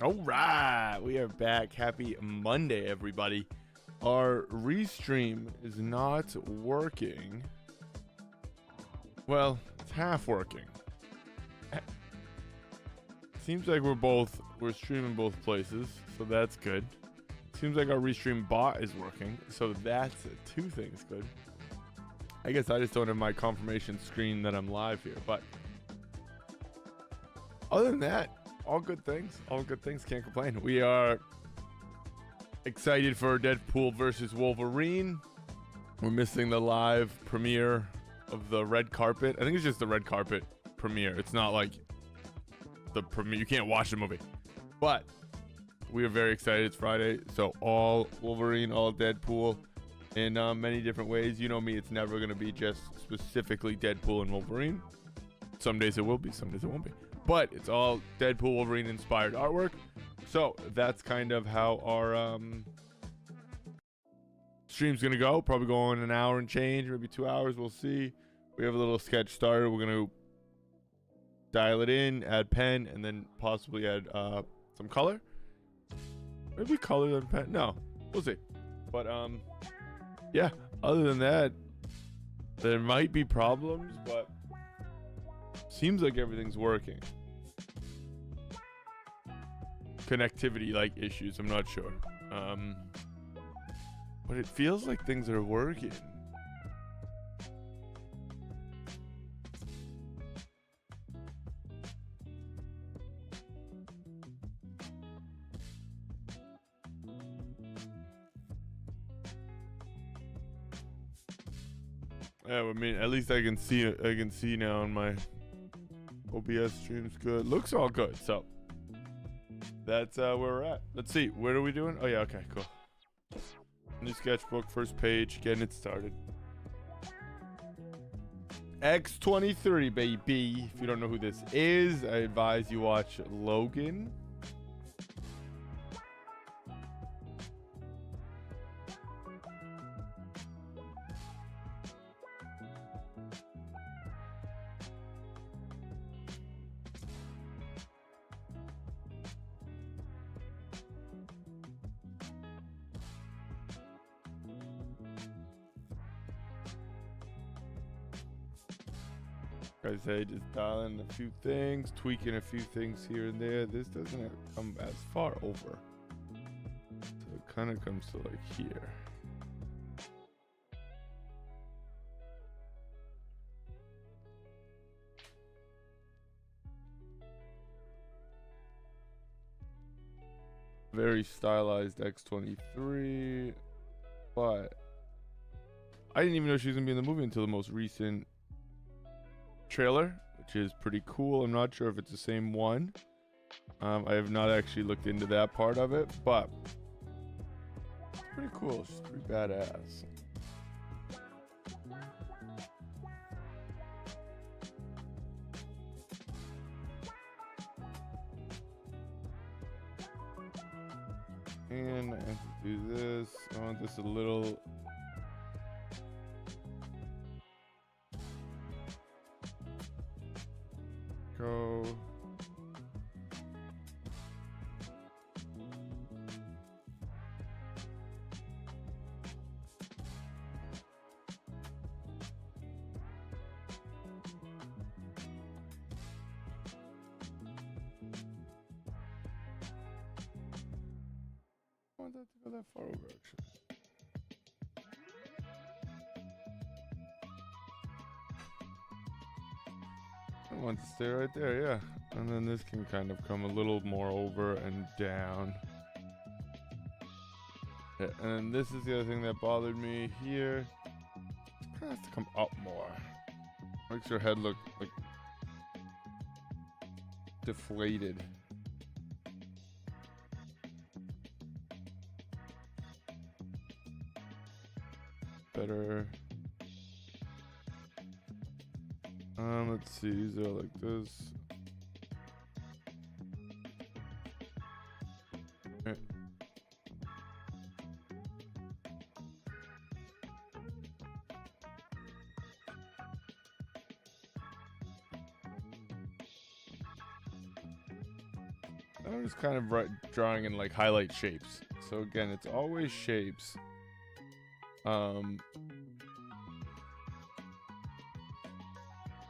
All right, we are back. Happy Monday, everybody. Our restream is not working. Well, it's half working. Seems like we're streaming both places, so that's good. Seems like our restream bot is working, so that's two things good. I guess I just don't have my confirmation screen that I'm live here, but other than that, all good things. All good things. Can't complain. We are excited for Deadpool versus Wolverine. We're missing the live premiere of the red carpet. I think it's just the red carpet premiere. It's not like the premiere. You can't watch the movie. But we are very excited. It's Friday. So all Wolverine, all Deadpool in many different ways. You know me. It's never going to be just specifically Deadpool and Wolverine. Some days it will be. Some days it won't be. But it's all Deadpool, Wolverine inspired artwork. So that's kind of how our stream's going to go. Probably go on an hour and change, maybe 2 hours. We'll see. We have a little sketch started. We're going to dial it in, add pen, and then possibly add some color. Maybe color than pen. No, we'll see. But yeah, other than that, there might be problems, but seems like everything's working. Connectivity like issues, I'm not sure. But it feels like things are working. Yeah, I mean, at least I can see now on my OBS stream's good. Looks all good, so that's where we're at. Let's see, what are we doing? Oh yeah, okay, cool. New sketchbook, first page, getting it started. X23, baby. If you don't know who this is, I advise you watch Logan. I say just dialing a few things, tweaking a few things here and there. This doesn't come as far over. So kind of comes to like here. Very stylized X23, but I didn't even know she was gonna be in the movie until the most recent trailer, which is pretty cool. I'm not sure if it's the same one. I have not actually looked into that part of it, but it's pretty cool. She's pretty badass. And I have to do this. I want this a little. Go. I want that to go that far over, actually. I want to stay right there, yeah. And then this can kind of come a little more over and down. Yeah, and then this is the other thing that bothered me here. It kind of has to come up more. Makes her head look like deflated. Better. Let's see, these are like this. Okay. I'm just kind of drawing in like highlight shapes. So again, it's always shapes.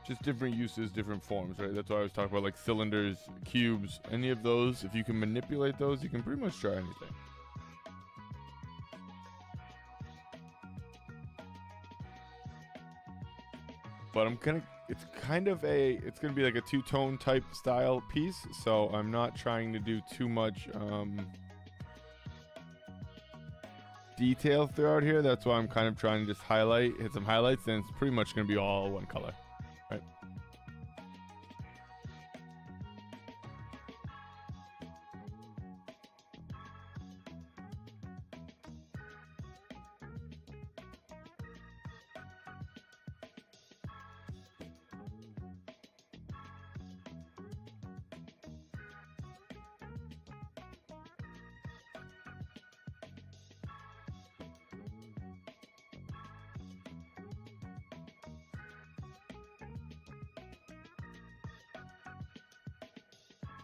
Just different uses, different forms, right? That's why I was talking about like cylinders, cubes, any of those. If you can manipulate those, you can pretty much try anything. But it's gonna be like a two-tone type style piece. So I'm not trying to do too much detail throughout here. That's why I'm kind of trying to just hit some highlights, and it's pretty much gonna be all one color. Right.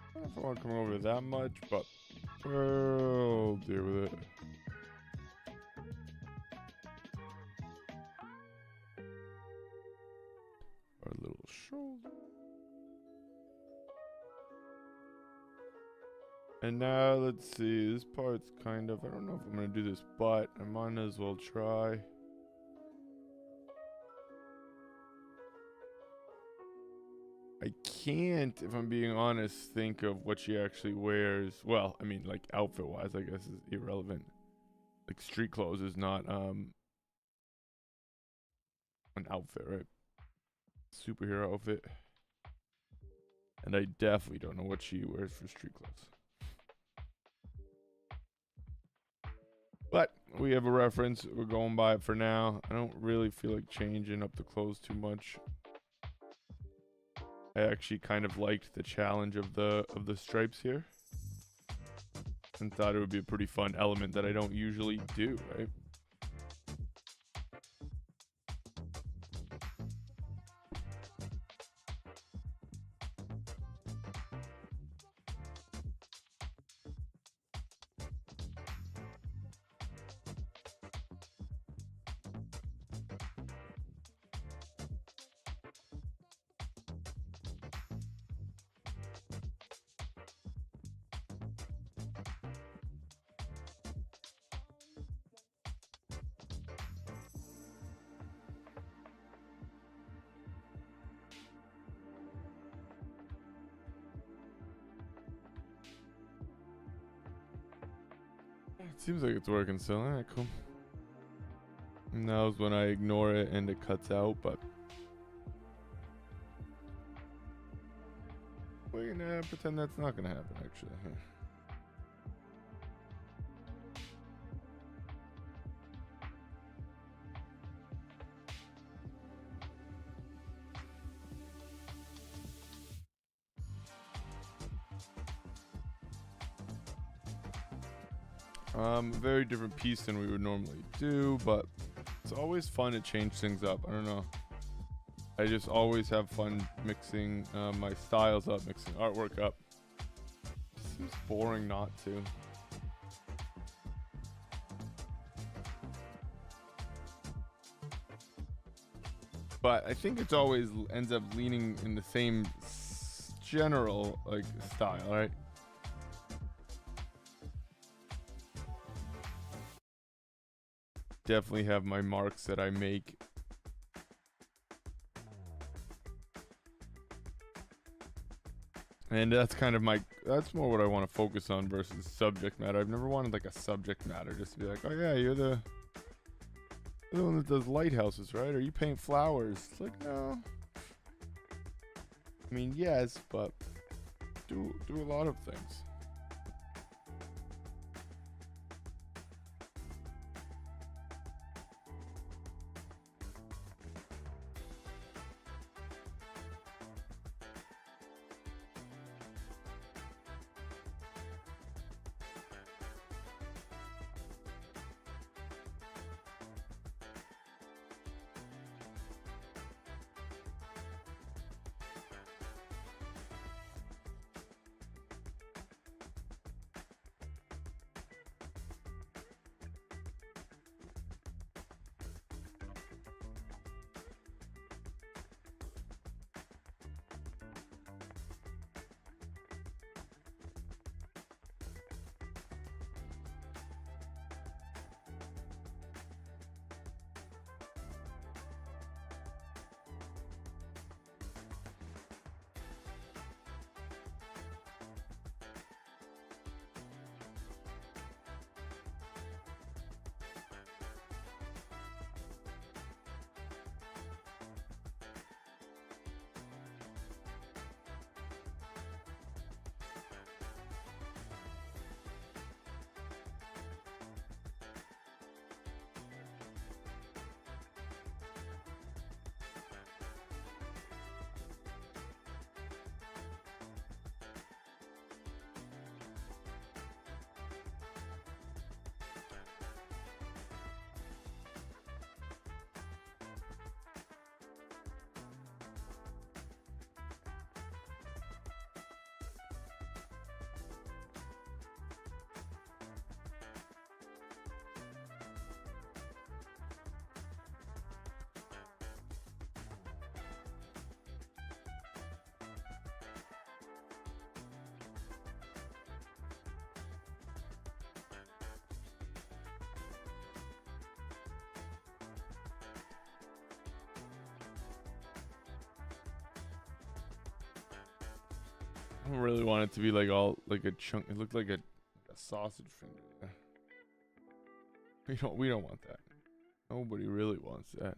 I don't know if I want to come over that much, but we'll deal with it. Our little shoulder. And now let's see, this part's kind of, I don't know if I'm going to do this, but I might as well try. I can't, if I'm being honest, think of what she actually wears. Well, I mean, like outfit-wise, I guess is irrelevant. Like street clothes is not an outfit, right? Superhero outfit. And I definitely don't know what she wears for street clothes. But we have a reference. We're going by it for now. I don't really feel like changing up the clothes too much. I actually kind of liked the challenge of the stripes here, and thought it would be a pretty fun element that I don't usually do, right? It seems like it's working still. Alright, cool. Now's when I ignore it and it cuts out, but we're gonna pretend that's not gonna happen actually. Here. Very different piece than we would normally do, but it's always fun to change things up. I don't know. I just always have fun mixing my styles up, mixing artwork up. It seems boring not to. But I think it's always ends up leaning in the same general like style, right? Definitely have my marks that I make. And that's kind of that's more what I want to focus on versus subject matter. I've never wanted like a subject matter just to be like, oh yeah, you're the one that does lighthouses, right? Or you paint flowers. It's like, no. I mean, yes, but do a lot of things. I don't really want it to be like all like a chunk. It looked like a sausage finger. We don't want that. Nobody really wants that.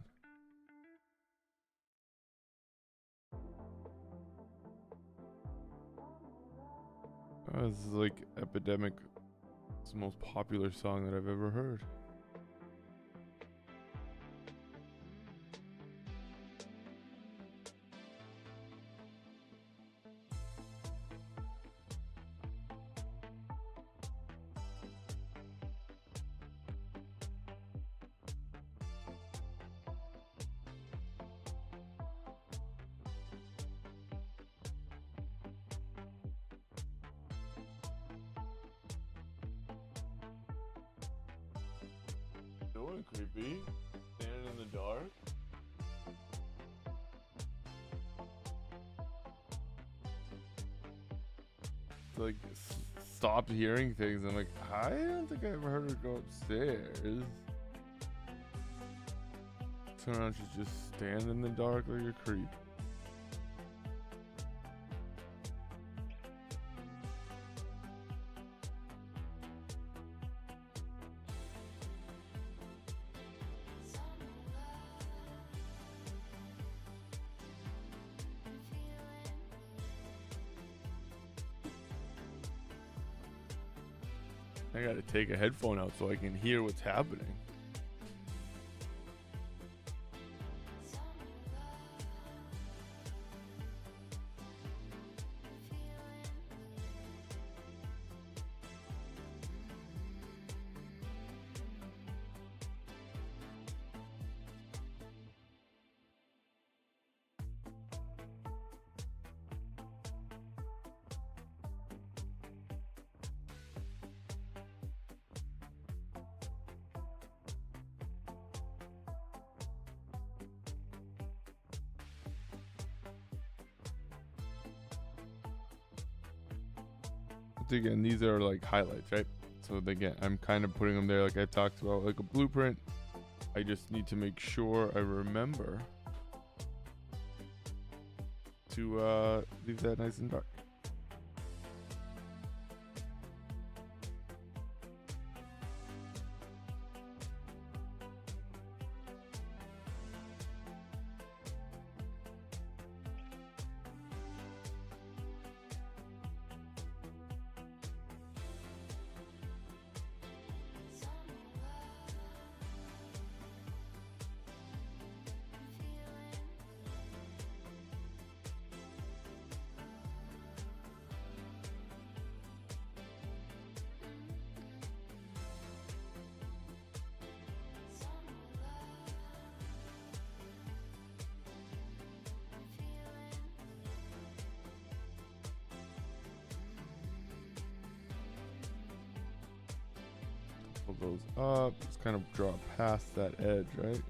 This is like Epidemic. It's the most popular song that I've ever heard. Doing creepy. Standing in the dark. It's like stopped hearing things. I'm like, I don't think I ever heard her go upstairs. Turn around, she's just standing in the dark like a creep. I gotta take a headphone out so I can hear what's happening. Again, these are like highlights, right? So again, I'm kind of putting them there like I talked about, like a blueprint. I just need to make sure I remember to leave that nice and dark. Pull those up, just kind of draw past that edge, right?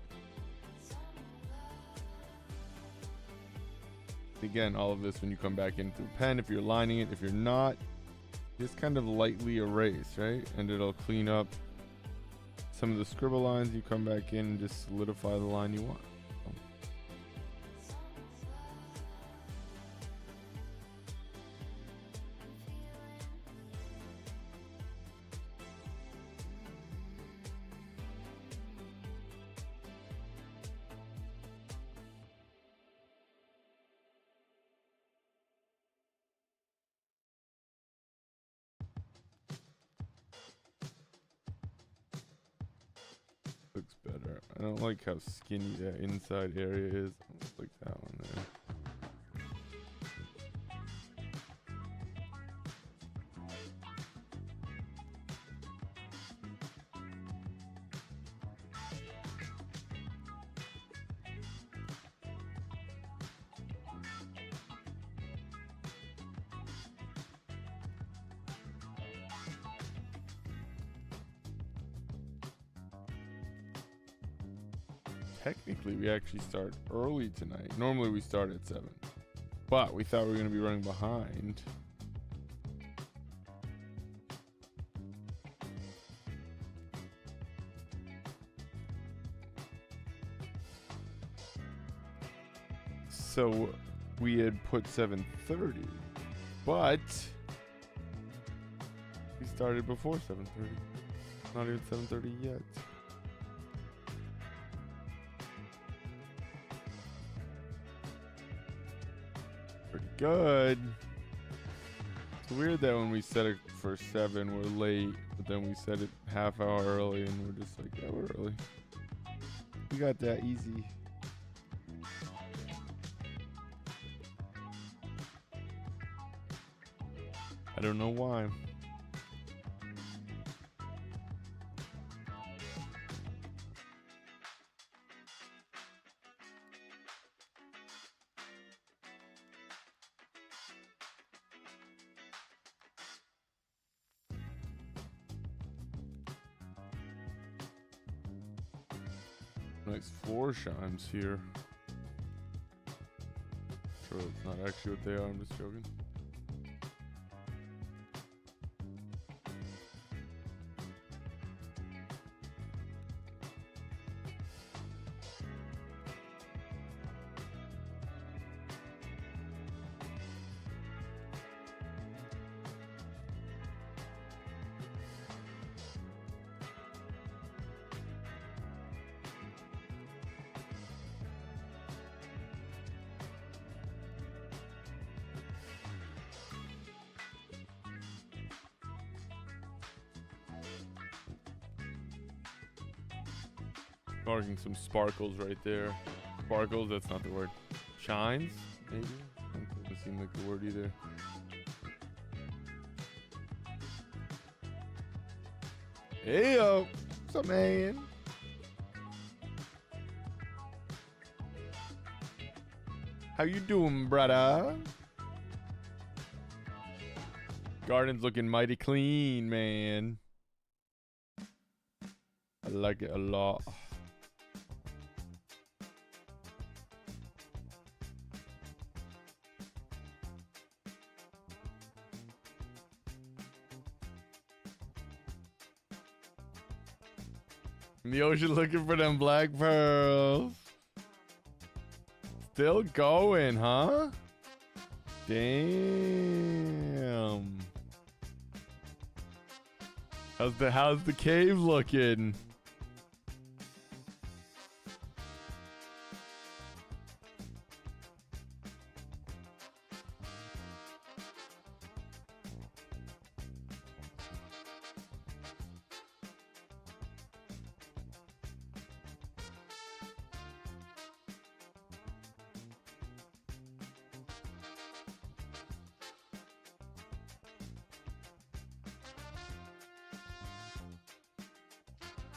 Again, all of this when you come back in through pen, if you're lining it, if you're not, just kind of lightly erase, right? And it'll clean up some of the scribble lines. You come back in and just solidify the line you want. Looks better. I don't like how skinny that inside area is. I don't like that one there. Technically, we actually start early tonight. Normally, we start at 7. But we thought we were going to be running behind. So we had put 7:30. But we started before 7:30. Not even 7:30 yet. Good. It's weird that when we set it for 7, we're late, but then we set it half hour early, and we're just like, yeah, we're early. We got that easy. I don't know why. Nice floor chimes here. Sure, it's not actually what they are. I'm just joking. Marking some sparkles right there. Sparkles, that's not the word. Shines, maybe? That doesn't seem like the word either. Hey yo, what's up, man? How you doing, brother? Garden's looking mighty clean, man. I like it a lot. In the ocean looking for them black pearls. Still going, huh? Damn. How's the cave looking?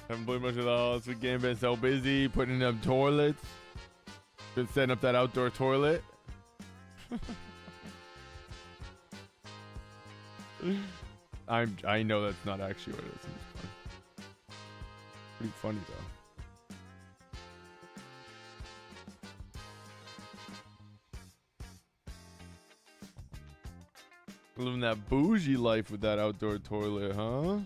Haven't played much of the house. The game been so busy putting in them toilets. Been setting up that outdoor toilet. I know that's not actually what it is. Pretty funny though. Living that bougie life with that outdoor toilet, huh?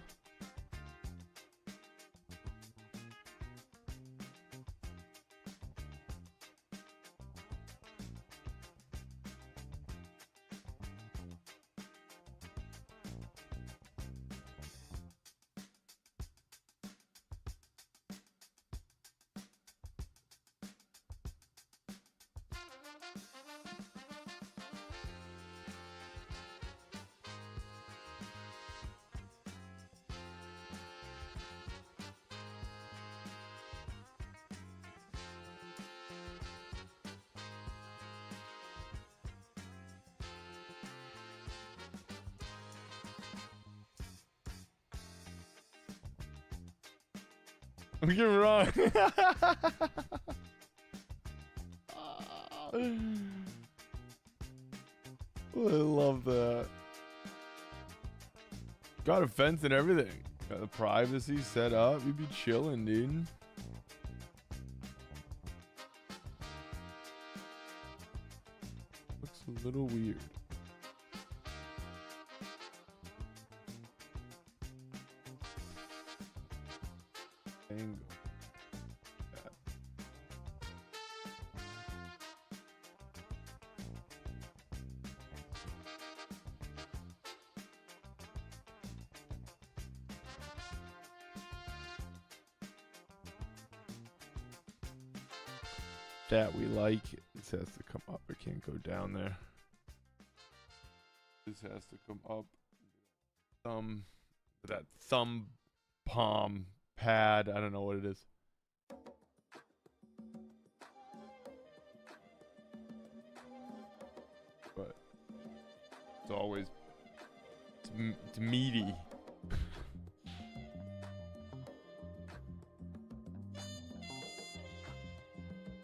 Don't get me wrong. I love that. Got a fence and everything. Got the privacy set up. You'd be chilling, dude. Looks a little weird. Angle. That we like. This has to come up. It can't go down there. This has to come up. That thumb palm pad. I don't know what it is. But it's always it's meaty.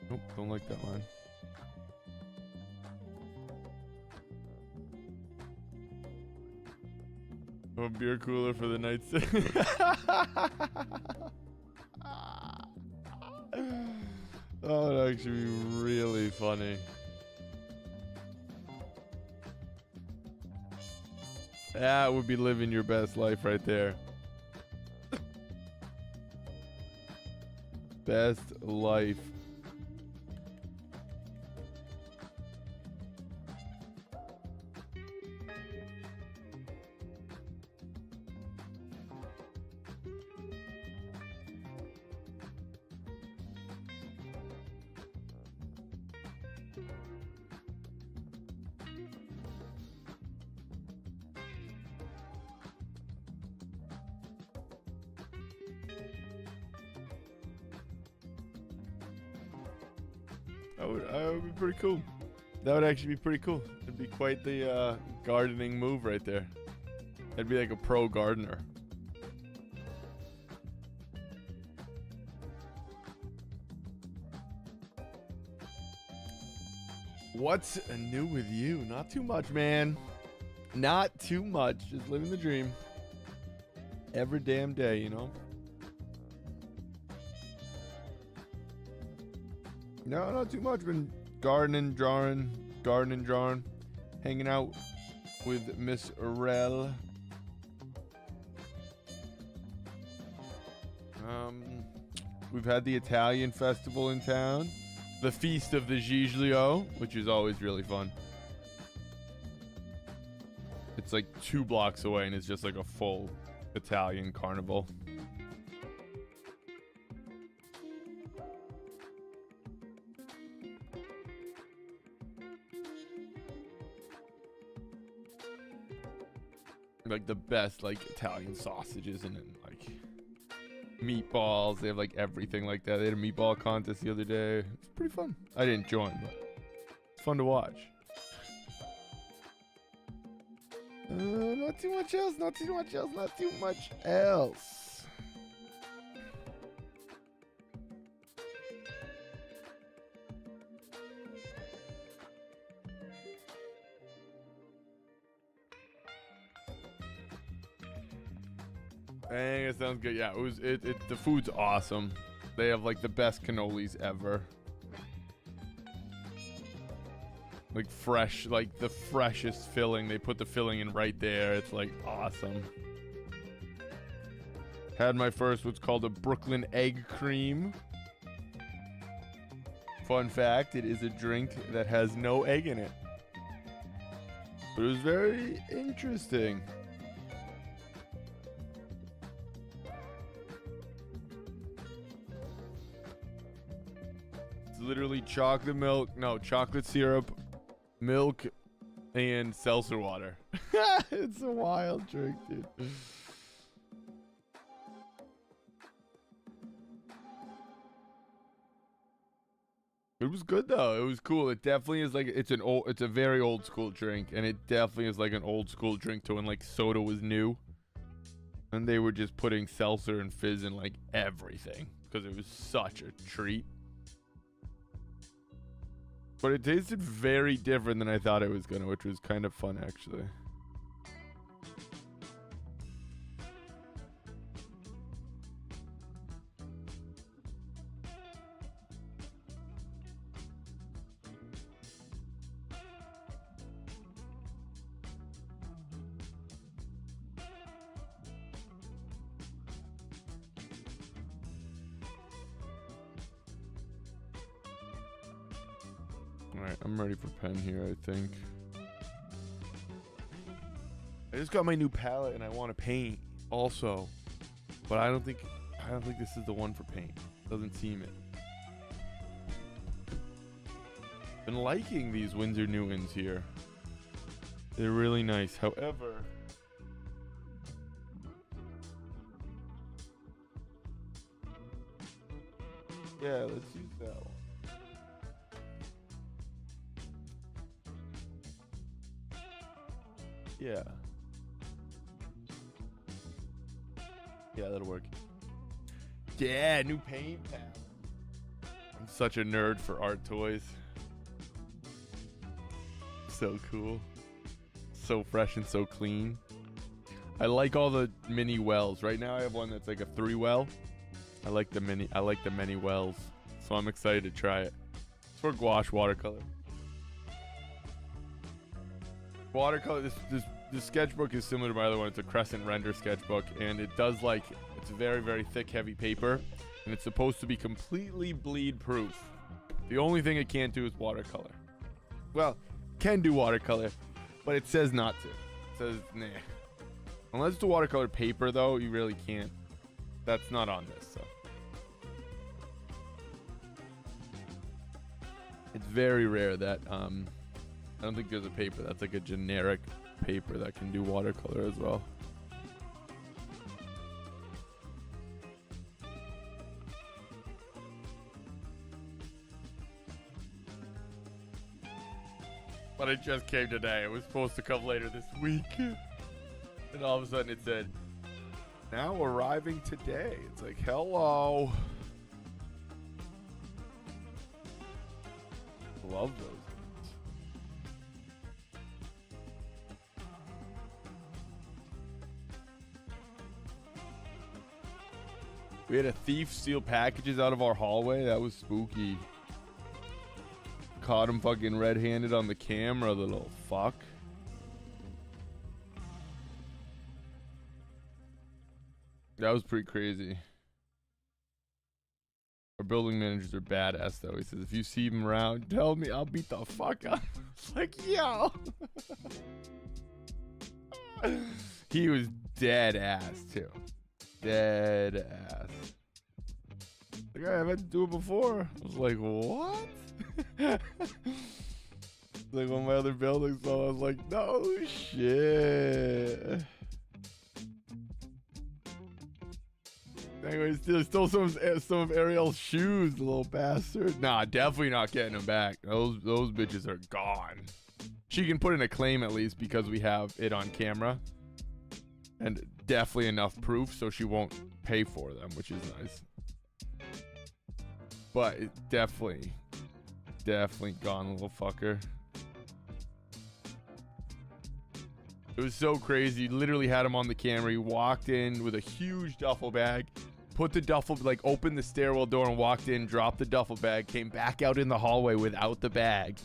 Nope, don't like that line. A beer cooler for the night. That would actually be really funny. That would be living your best life right there. Best life. That would be pretty cool. That would actually be pretty cool. It'd be quite the gardening move right there. I'd be like a pro gardener. What's new with you? Not too much, man. Not too much. Just living the dream. Every damn day, you know? No, not too much. Been gardening, drawing, hanging out with Miss Rel. We've had the Italian festival in town. The Feast of the Giglio, which is always really fun. It's like 2 blocks away and it's just like a full Italian carnival. Like the best like Italian sausages and like meatballs. They have like everything like that. They had a meatball contest the other day. It's pretty fun. I didn't join, but it's fun to watch. Not too much else. Not too much else. Not too much else. Dang, it sounds good. Yeah, the food's awesome. They have like the best cannolis ever. Like fresh, like the freshest filling. They put the filling in right there. It's like awesome. Had my first what's called a Brooklyn egg cream. Fun fact, it is a drink that has no egg in it. But it was very interesting. It's literally chocolate syrup, milk, and seltzer water. It's a wild drink, dude. It was good though. It was cool. It definitely is like it's a very old school drink, and it definitely is like an old school drink to when like soda was new, and they were just putting seltzer and fizz in like everything because it was such a treat. But it tasted very different than I thought it was gonna, which was kind of fun actually. Alright, I'm ready for pen here, I think. I just got my new palette and I want to paint also. But I don't think this is the one for paint. Doesn't seem it. Been liking these Winsor Newtons here. They're really nice. However, yeah, let's use that one. Yeah. Yeah, that'll work. Yeah, new paint pal. I'm such a nerd for art toys. So cool. So fresh and so clean. I like all the mini wells. Right now I have one that's like a 3-well. I like the mini wells. So I'm excited to try it. It's for gouache watercolor. Watercolor, this sketchbook is similar to my other one. It's a crescent render sketchbook, and it does like, it's very, very thick, heavy paper, and it's supposed to be completely bleed proof. The only thing it can't do is watercolor. Well, can do watercolor, but it says not to. It says, nah. Unless it's a watercolor paper, though, you really can't. That's not on this, so. It's very rare that, I don't think there's a paper that's like a generic paper that can do watercolor as well. but it just came today. It was supposed to come later this week. And all of a sudden it said, now arriving today. It's like, hello. Love those. We had a thief steal packages out of our hallway. That was spooky. Caught him fucking red-handed on the camera, the little fuck. That was pretty crazy. Our building managers are badass, though. He says, if you see him around, tell me, I'll beat the fuck up. It's like, yo. He was dead ass, too. Dead ass. Like, I haven't do it before. I was like, what? Like one of my other buildings, so I was like, no shit. Anyways, stole some of Ariel's shoes, the little bastard. Nah, definitely not getting them back. Those bitches are gone. She can put in a claim at least because we have it on camera. And definitely enough proof so she won't pay for them, which is nice. But it definitely gone, little fucker. It was so crazy. Literally had him on the camera. He walked in with a huge duffel bag, put the duffel, like opened the stairwell door and walked in, dropped the duffel bag, came back out in the hallway without the bag.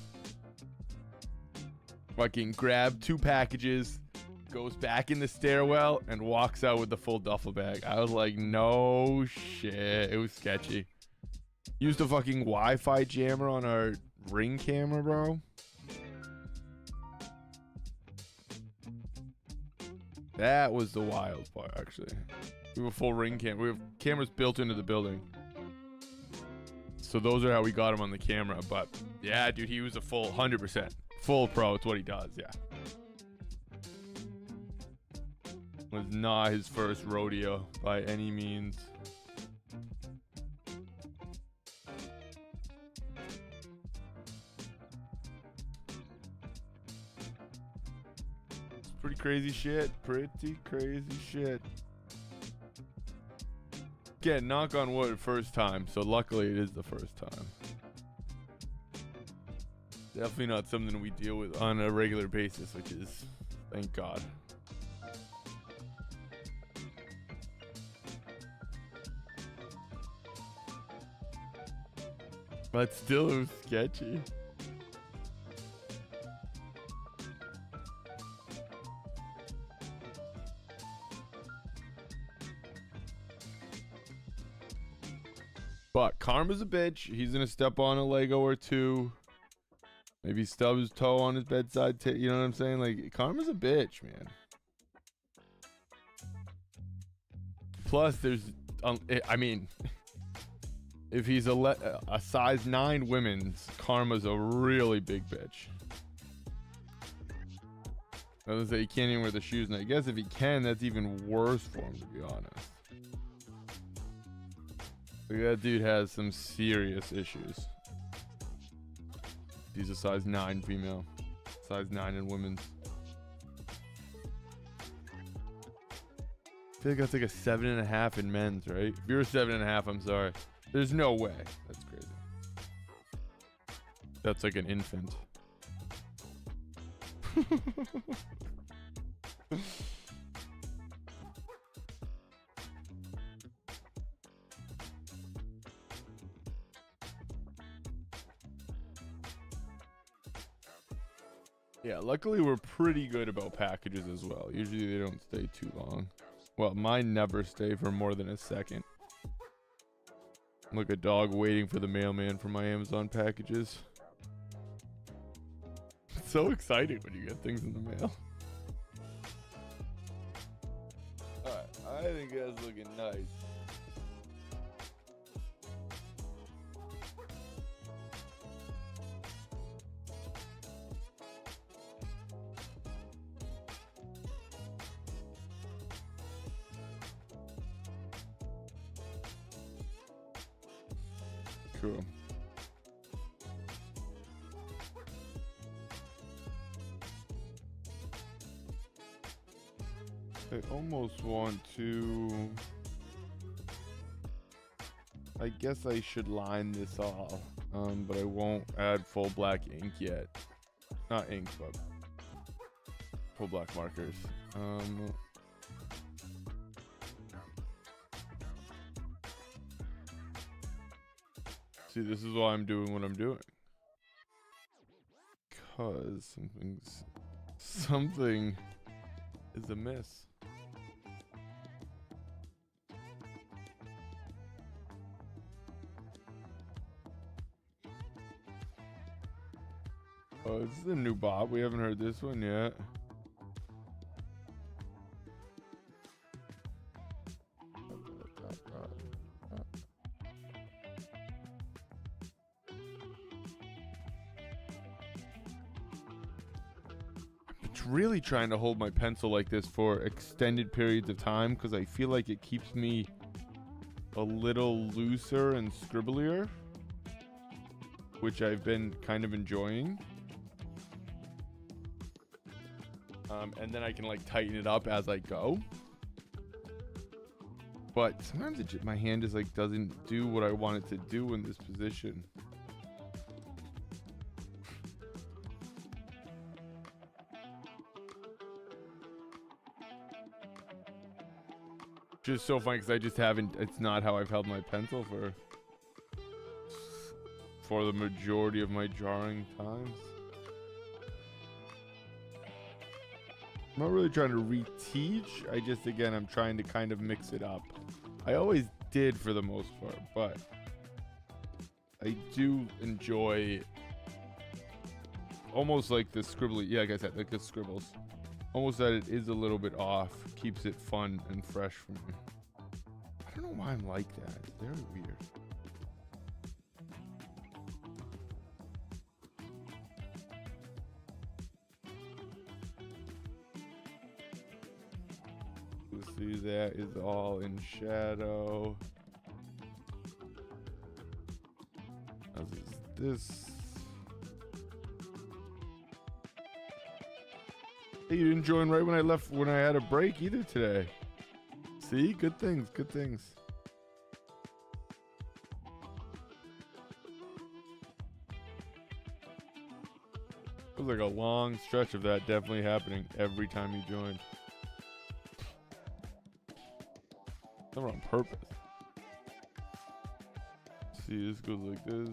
Fucking grabbed 2 packages, goes back in the stairwell and walks out with the full duffel bag. I was like, no shit. It was sketchy. Used a fucking Wi-Fi jammer on our Ring camera, bro. That was the wild part, actually. We have a full Ring camera. We have cameras built into the building. So those are how we got him on the camera. But yeah, dude, he was a full 100%. Full pro. It's what he does, yeah. Was not his first rodeo by any means. It's pretty crazy shit. Pretty crazy shit. Again, knock on wood, first time. So luckily it is the first time. Definitely not something we deal with on a regular basis, which is, thank God. But still, it was sketchy. But Karma's a bitch. He's gonna step on a Lego or two. Maybe stub his toe on his bedside. You know what I'm saying? Like, Karma's a bitch, man. Plus, there's, I mean, if he's a size 9 women's, Karma's a really big bitch. I was gonna say he can't even wear the shoes, and I guess if he can, that's even worse for him, to be honest. Like, that dude has some serious issues. He's a size 9 female. Size 9 in women's. I feel like that's like a 7.5 in men's, right? If you're a 7.5, I'm sorry. There's no way. That's crazy. That's like an infant. Yeah, luckily we're pretty good about packages as well. Usually they don't stay too long. Well, mine never stay for more than a second. I'm like a dog waiting for the mailman for my Amazon packages. It's so exciting when you get things in the mail. Alright, I think that's looking nice. Cool. I almost want to... I guess I should line this off, but I won't add full black ink yet. Not ink, but full black markers. See, this is why I'm doing what I'm doing. Because something is amiss. Oh, this is a new bot. We haven't heard this one yet. I'm really trying to hold my pencil like this for extended periods of time because I feel like it keeps me a little looser and scribblier, which I've been kind of enjoying. And then I can like tighten it up as I go. But sometimes my hand is like doesn't do what I want it to do in this position. Just so funny because I just haven't. It's not how I've held my pencil for the majority of my drawing times. I'm not really trying to reteach. I just, again, I'm trying to kind of mix it up. I always did for the most part, but I do enjoy almost like the scribbly. Yeah, like I said, like the scribbles. Almost that it is a little bit off. Keeps it fun and fresh for me. I don't know why I'm like that. It's very weird. See, that is all in shadow. As is this. Hey, you didn't join right when I left, when I had a break either today. See, good things, good things. It was like a long stretch of that definitely happening every time you joined. Never on purpose. See, this goes like this.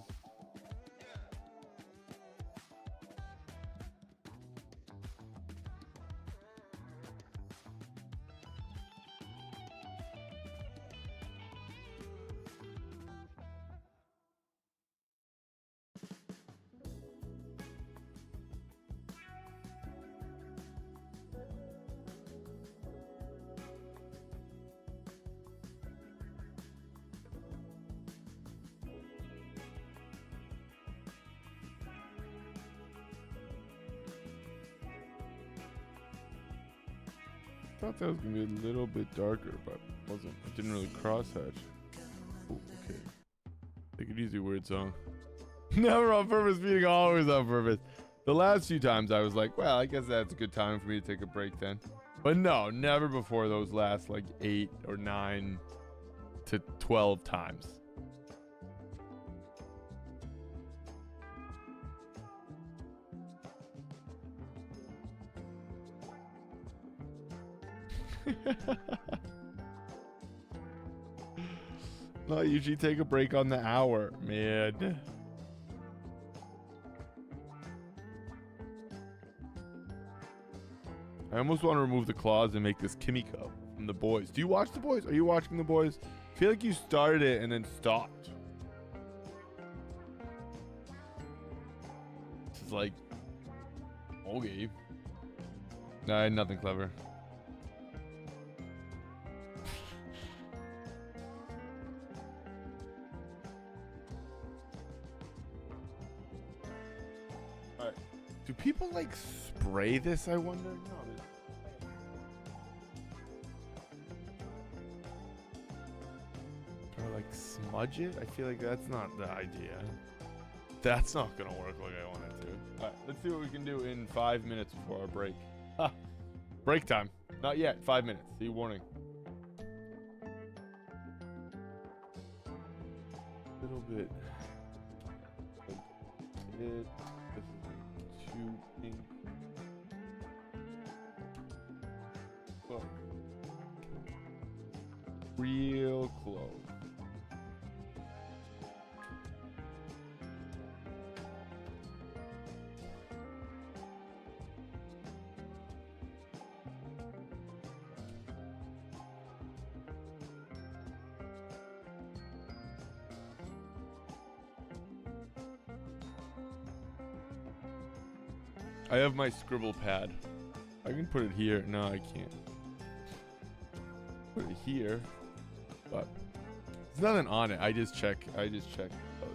I thought that was gonna be a little bit darker, but it wasn't. It didn't really crosshatch. Ooh, okay. Take it easy, weird song. Never on purpose, being always on purpose. The last few times I was like, well, I guess that's a good time for me to take a break then. But no, never before those last like 8 or 9 to 12 times. No, I usually take a break on the hour, man. I almost want to remove the claws and make this Kimiko from The Boys. Do you watch The Boys? Are you watching The Boys? I feel like you started it and then stopped. This is like, okay. Nah, nothing clever. Alright. Do people like spray this, I wonder? No. Or like smudge it? I feel like that's not the idea. That's not gonna work like I want it to. Alright, let's see what we can do in 5 minutes before our break. Ha! Break time. Not yet. 5 minutes. See, warning. Little bit. This is too pink. Close. Real close. I have my scribble pad. I can put it here. No, I can't. Put it here. But there's nothing on it. I just check.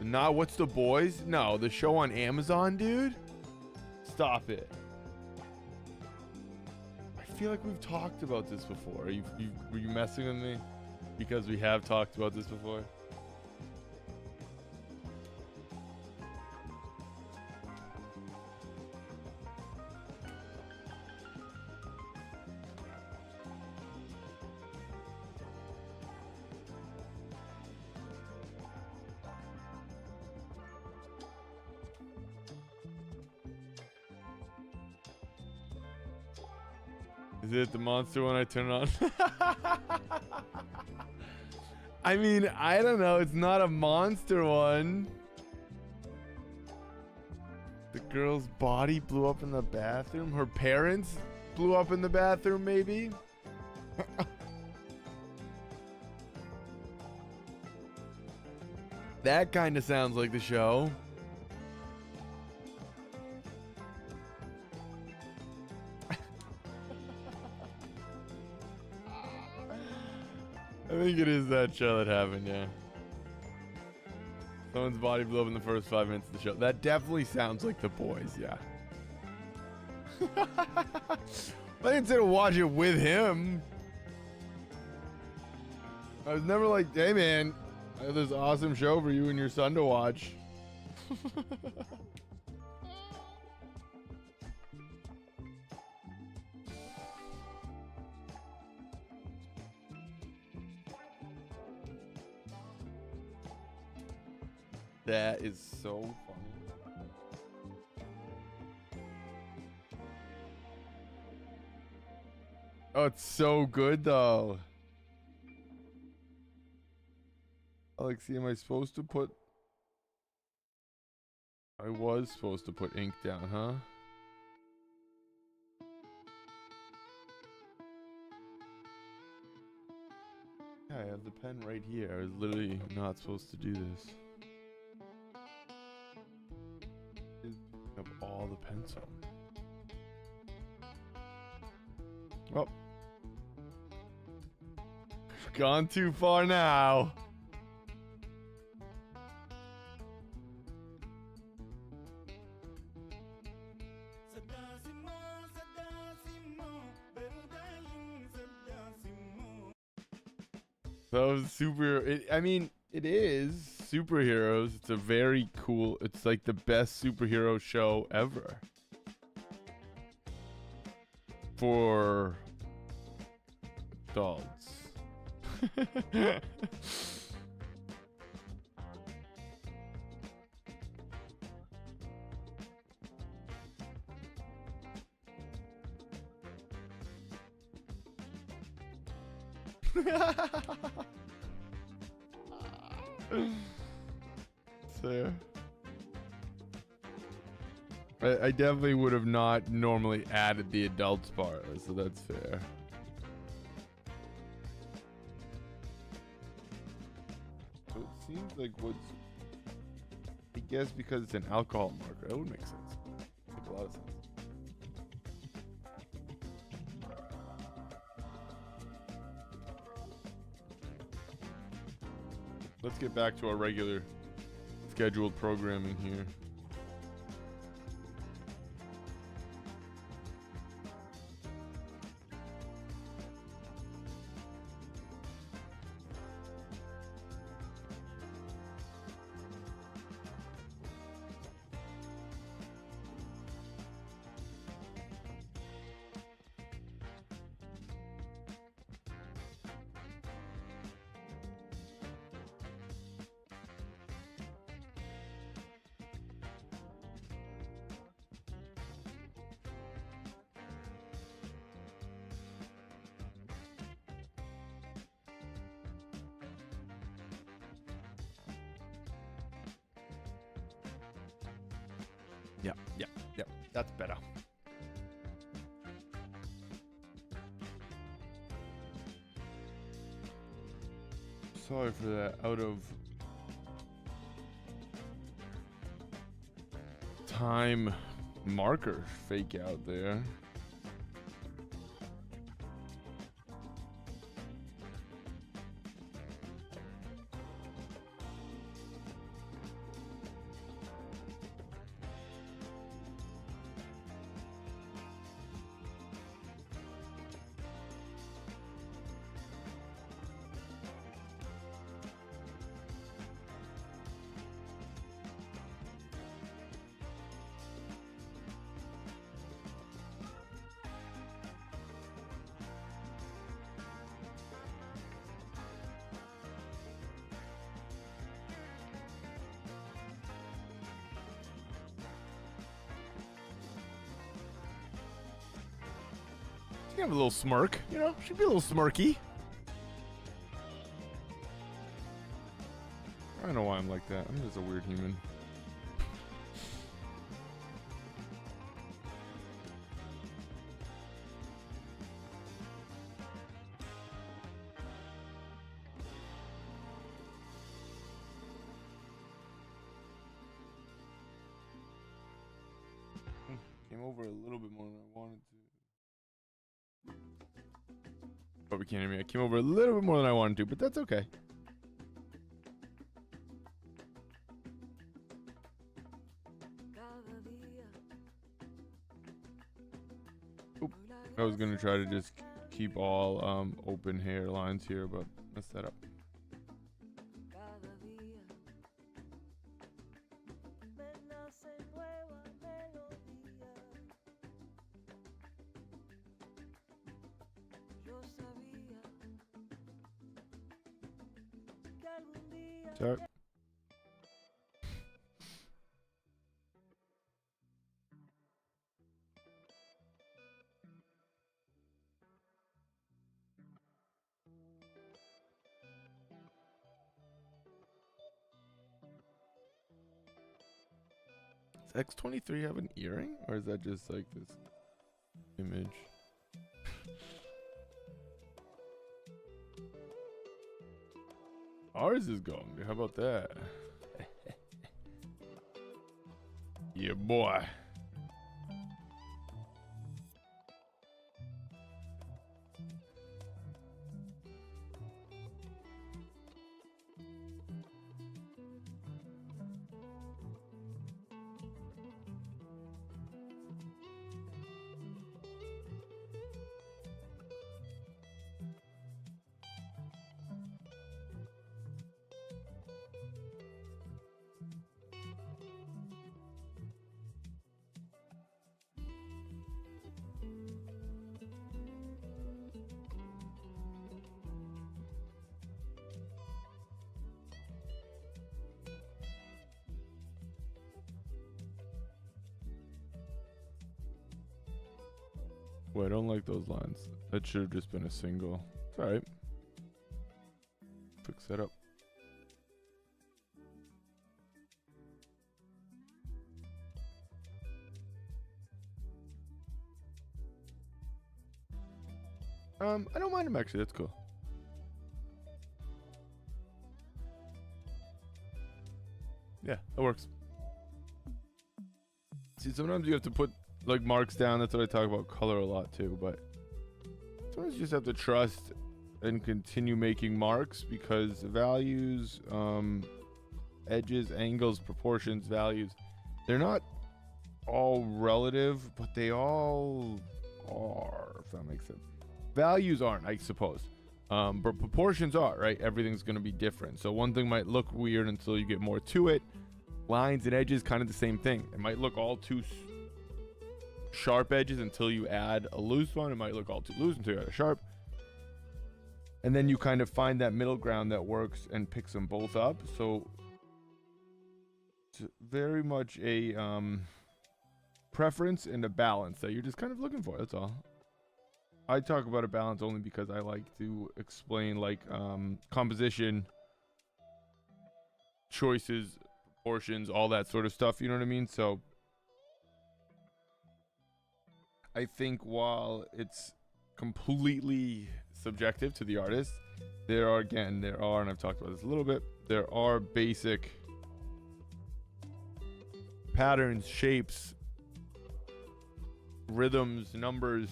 Nah, what's the boys? No, the show on Amazon, dude. Stop it. I feel like we've talked about this before. Were you messing with me? Because we have talked about this before. Is it the monster one I turn on? I mean, I don't know. It's not a monster one. The girl's body blew up in the bathroom. Her parents blew up in the bathroom, maybe? That kind of sounds like the show. I think it is that show that happened, yeah. Someone's body blew up in the first 5 minutes of the show. That definitely sounds like The Boys, yeah. I didn't say to watch it with him. I was never like, hey man, I have this awesome show for you and your son to watch. That is so funny. Oh, it's so good though. Alexi, am I supposed to put... I was supposed to put ink down, huh? Yeah, I have the pen right here. I was literally not supposed to do this. Of all the pencil. Oh. Gone too far now. Those super... I mean, it is superheroes. It's a very cool... It's like the best superhero show ever. For adults. So, I definitely would have not normally added the adults part, so that's fair. So it seems like what's... I guess because it's an alcohol marker, that would make sense. Make a lot of sense. Let's get back to our regular scheduled programming here. Yeah, yeah, yeah. That's better. Sorry for that out of time marker fake out there. She have a little smirk, you know? She'd be a little smirky. I don't know why I'm like that. I'm just a weird human. Came over a little bit more than I wanted to. Probably can't hear me. I came over a little bit more than I wanted to, but that's okay. Oop. I was gonna try to just keep all open hairlines here, but messed that up. Sorry. Does X23 have an earring? Or is that just like this image? Ours is gone. How about that? Yeah, boy. Well, I don't like those lines. That should have just been a single. It's alright. Fix that up. I don't mind him actually. That's cool. Yeah, that works. See, sometimes you have to put like marks down. That's what I talk about color a lot too, but sometimes you just have to trust and continue making marks because values, edges, angles, proportions, values, they're not all relative, but they all are, if that makes sense. Values aren't, I suppose, but proportions are, right? Everything's going to be different. So one thing might look weird until you get more to it. Lines and edges, kind of the same thing. It might look all too sharp edges until you add a loose one. It might look all too loose until you add a sharp. And then you kind of find that middle ground that works and picks them both up. So it's very much a preference and a balance that you're just kind of looking for. That's all. I talk about a balance only because I like to explain like composition, choices, proportions, all that sort of stuff. You know what I mean? So I think while it's completely subjective to the artist, there are, and I've talked about this a little bit, there are basic patterns, shapes, rhythms, numbers,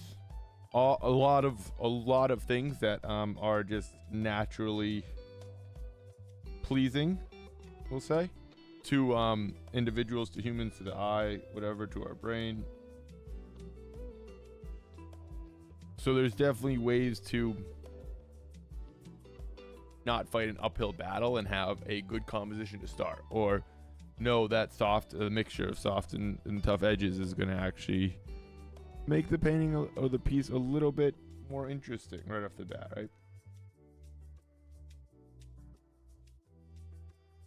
a lot of things that are just naturally pleasing, we'll say, to individuals, to humans, to the eye, whatever, to our brain. So there's definitely ways to not fight an uphill battle and have a good composition to start, or know that a mixture of soft and tough edges is going to actually make the painting or the piece a little bit more interesting right off the bat, right?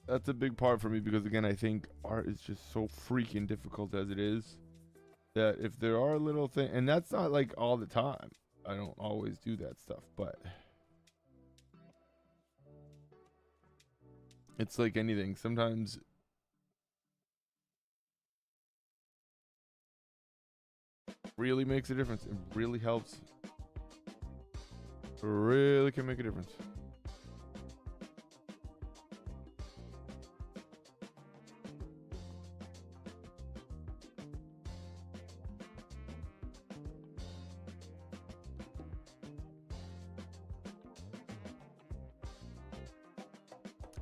That's a big part for me, because again, I think art is just so freaking difficult as it is, that if there are little things, and that's not like all the time, I don't always do that stuff, but it's like anything. Sometimes really makes a difference. It really helps. It really can make a difference.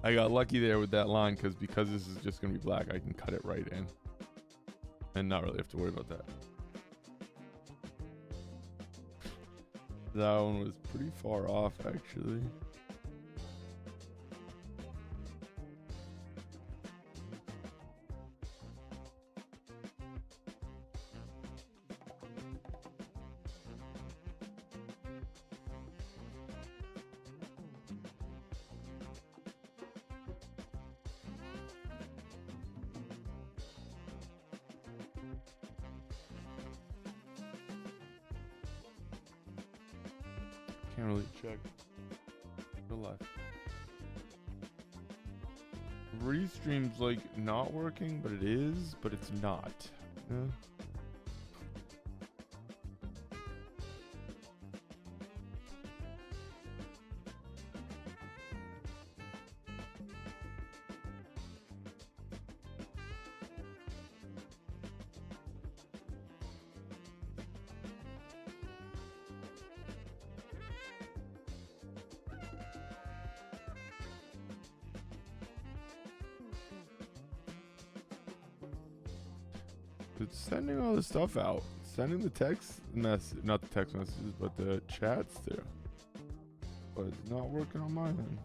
I got lucky there with that line, because this is just going to be black, I can cut it right in and not really have to worry about that. That one was pretty far off, actually. Can't really check the left. Restream's like not working, but it is, but it's not. Yeah. It's sending all the stuff out. Sending the text message, not the text messages, but the chats there. But it's not working on my end.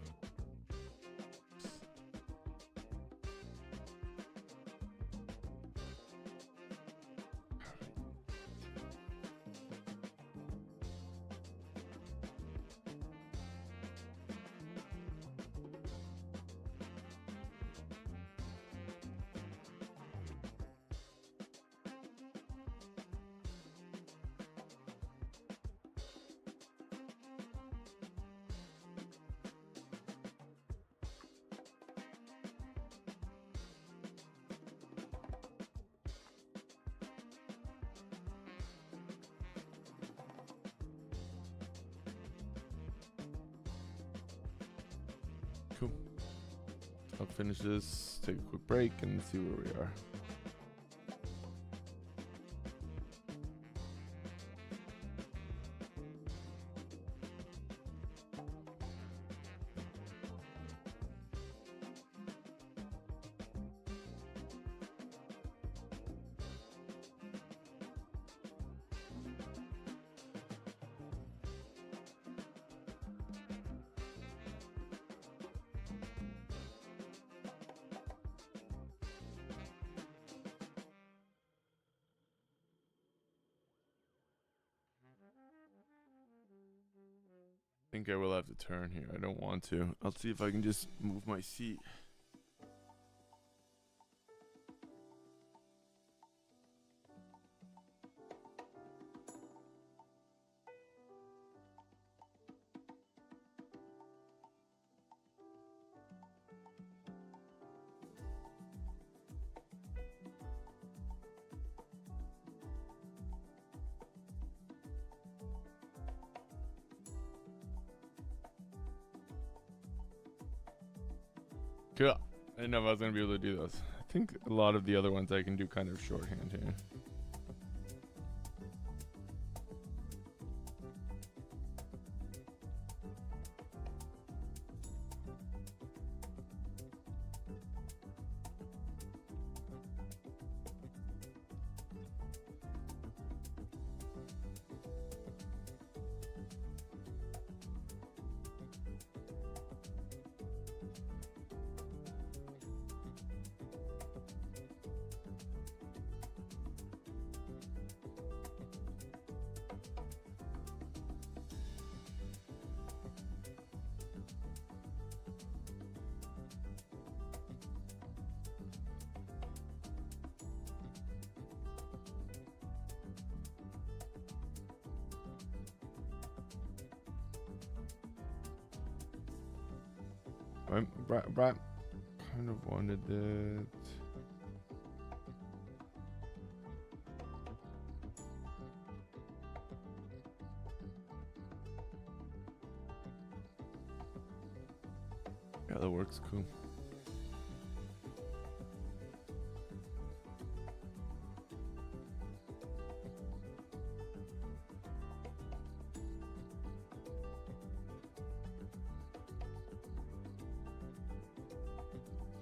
Cool. I'll finish this, take a quick break, and see where we are. I think I will have to turn here. I don't want to. I'll see if I can just move my seat. Cool. I didn't know if I was gonna be able to do those. I think a lot of the other ones I can do kind of shorthand here. Brad kind of wanted that. Yeah, that works cool.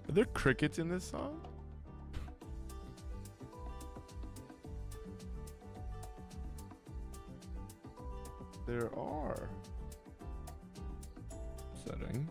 Are there crickets in this song? There are. Setting.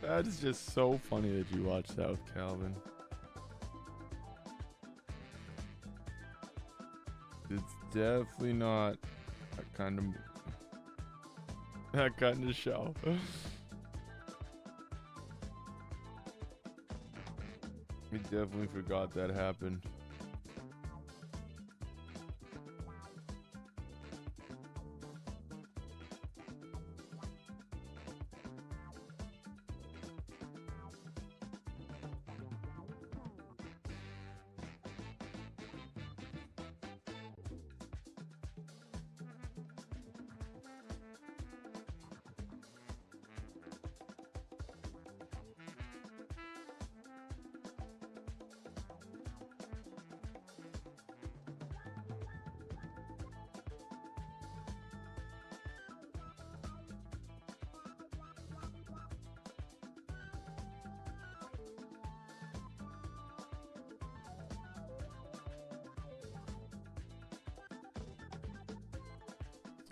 That is just so funny that you watched that with Calvin. It's definitely not that kind of show. We definitely forgot that happened.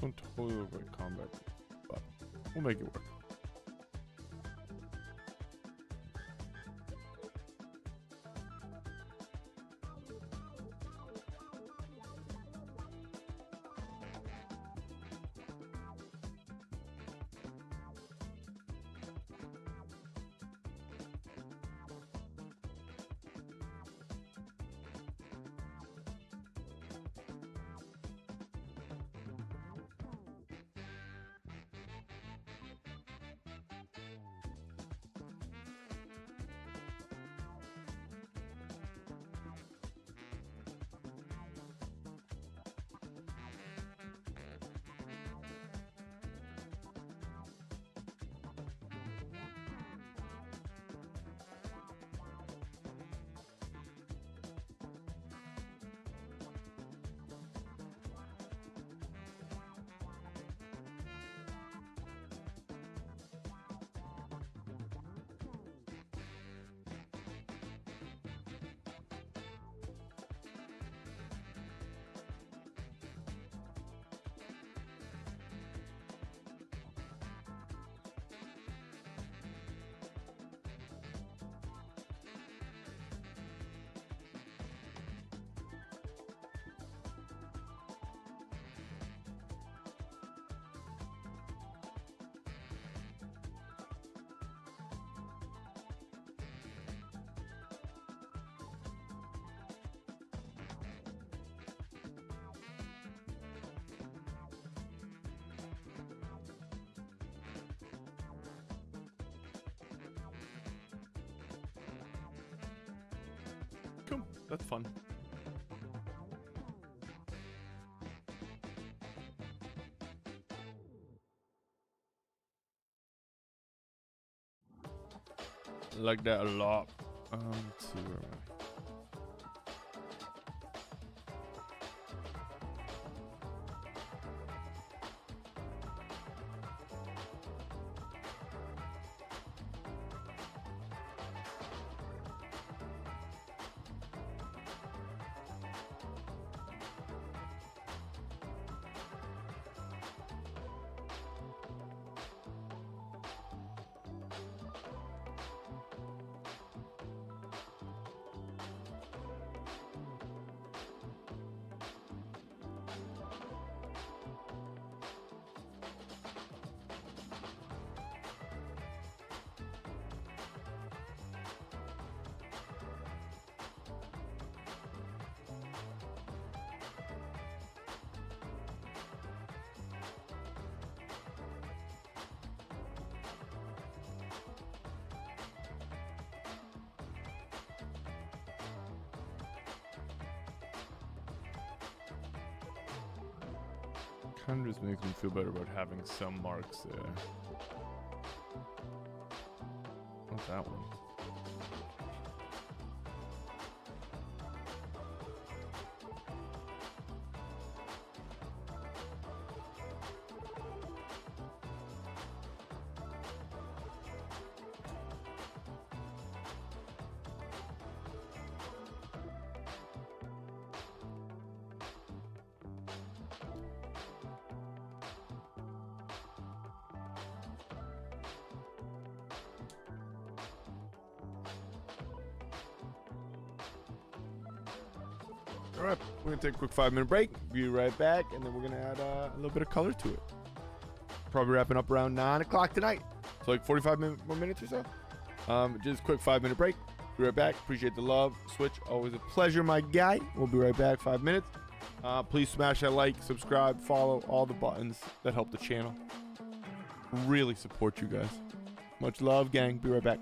Don't totally look like combat, but we'll make it work. That's fun. I like that a lot. Let's see where am I? Kind of just makes me feel better about having some marks there. What's that one? All right, we're gonna take a quick 5-minute break. Be right back, and then we're gonna add a little bit of color to it. Probably wrapping up around 9 o'clock tonight. So like 45 more minutes or so. Just a quick 5-minute break. Be right back. Appreciate the love. Switch, always a pleasure, my guy. We'll be right back. 5 minutes. Please smash that like, subscribe, follow, all the buttons that help the channel. Really support you guys. Much love, gang. Be right back.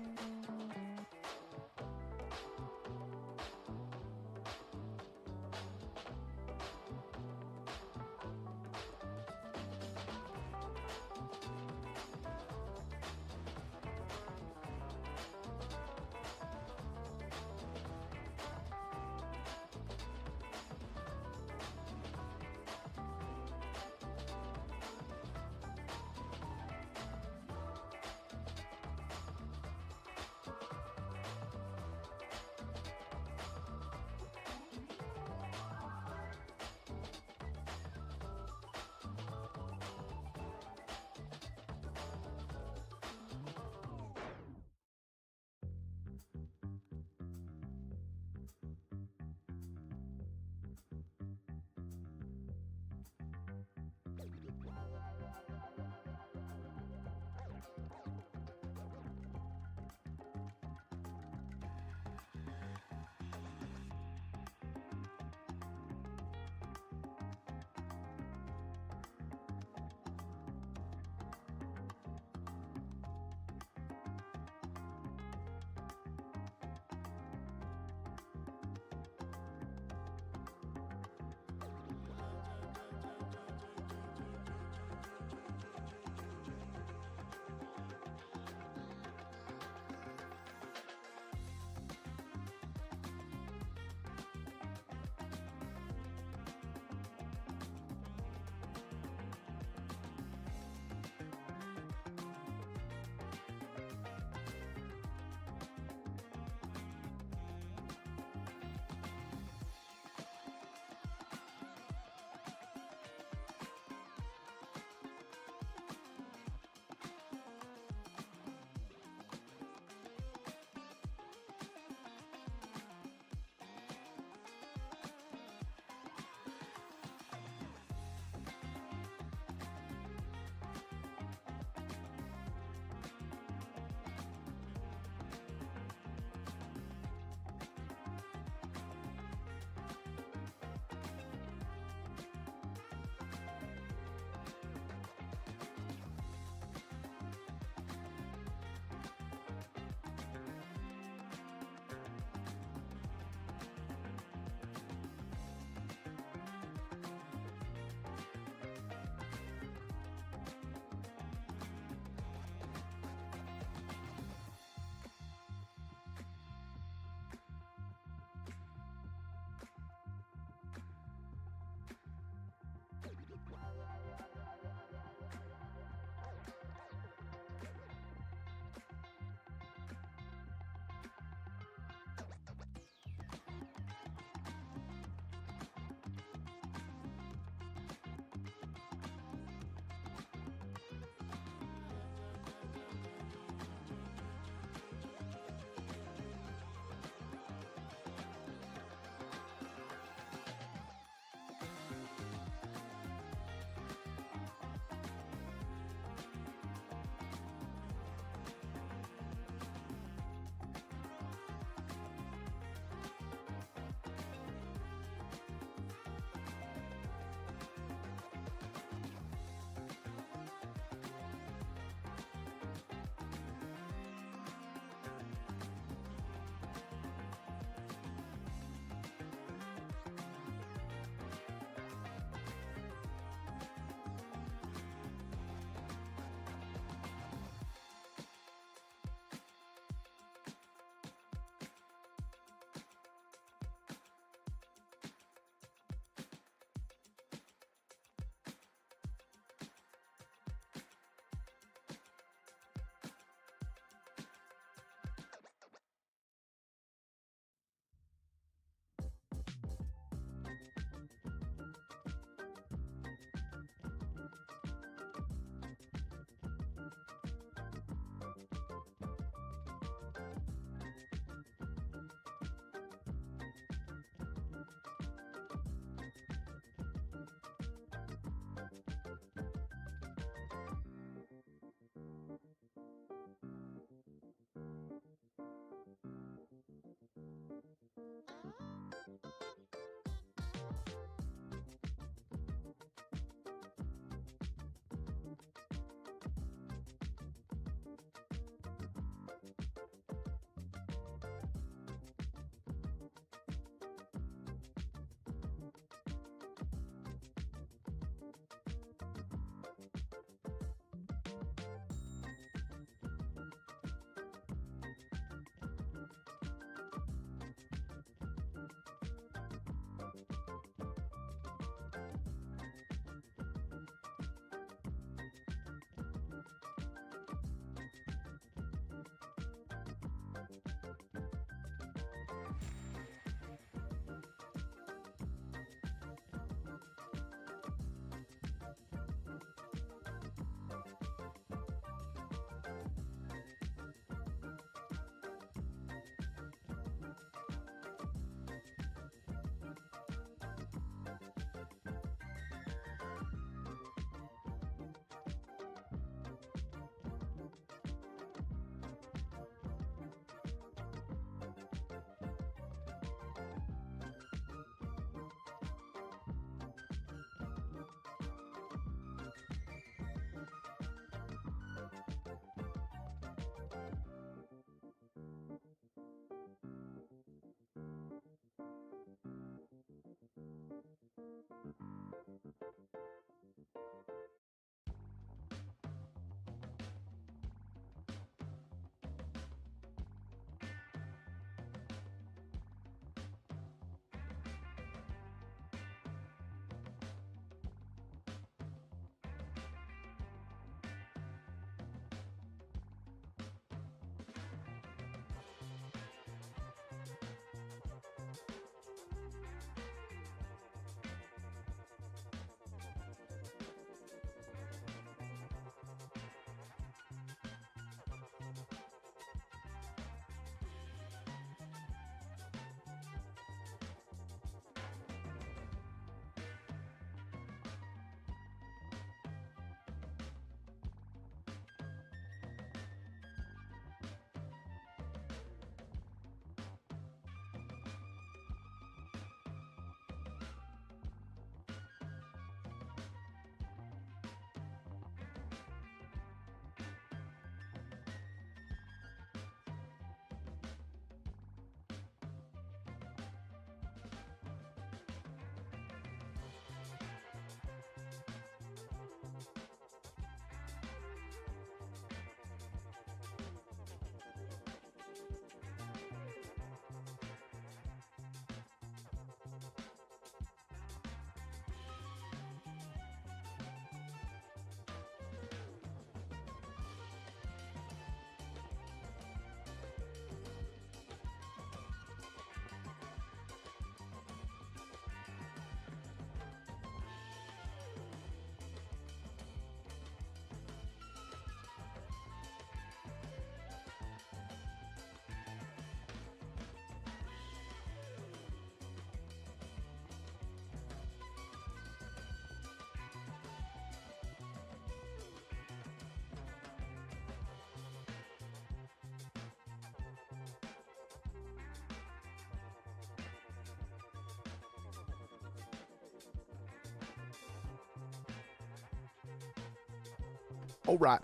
All right.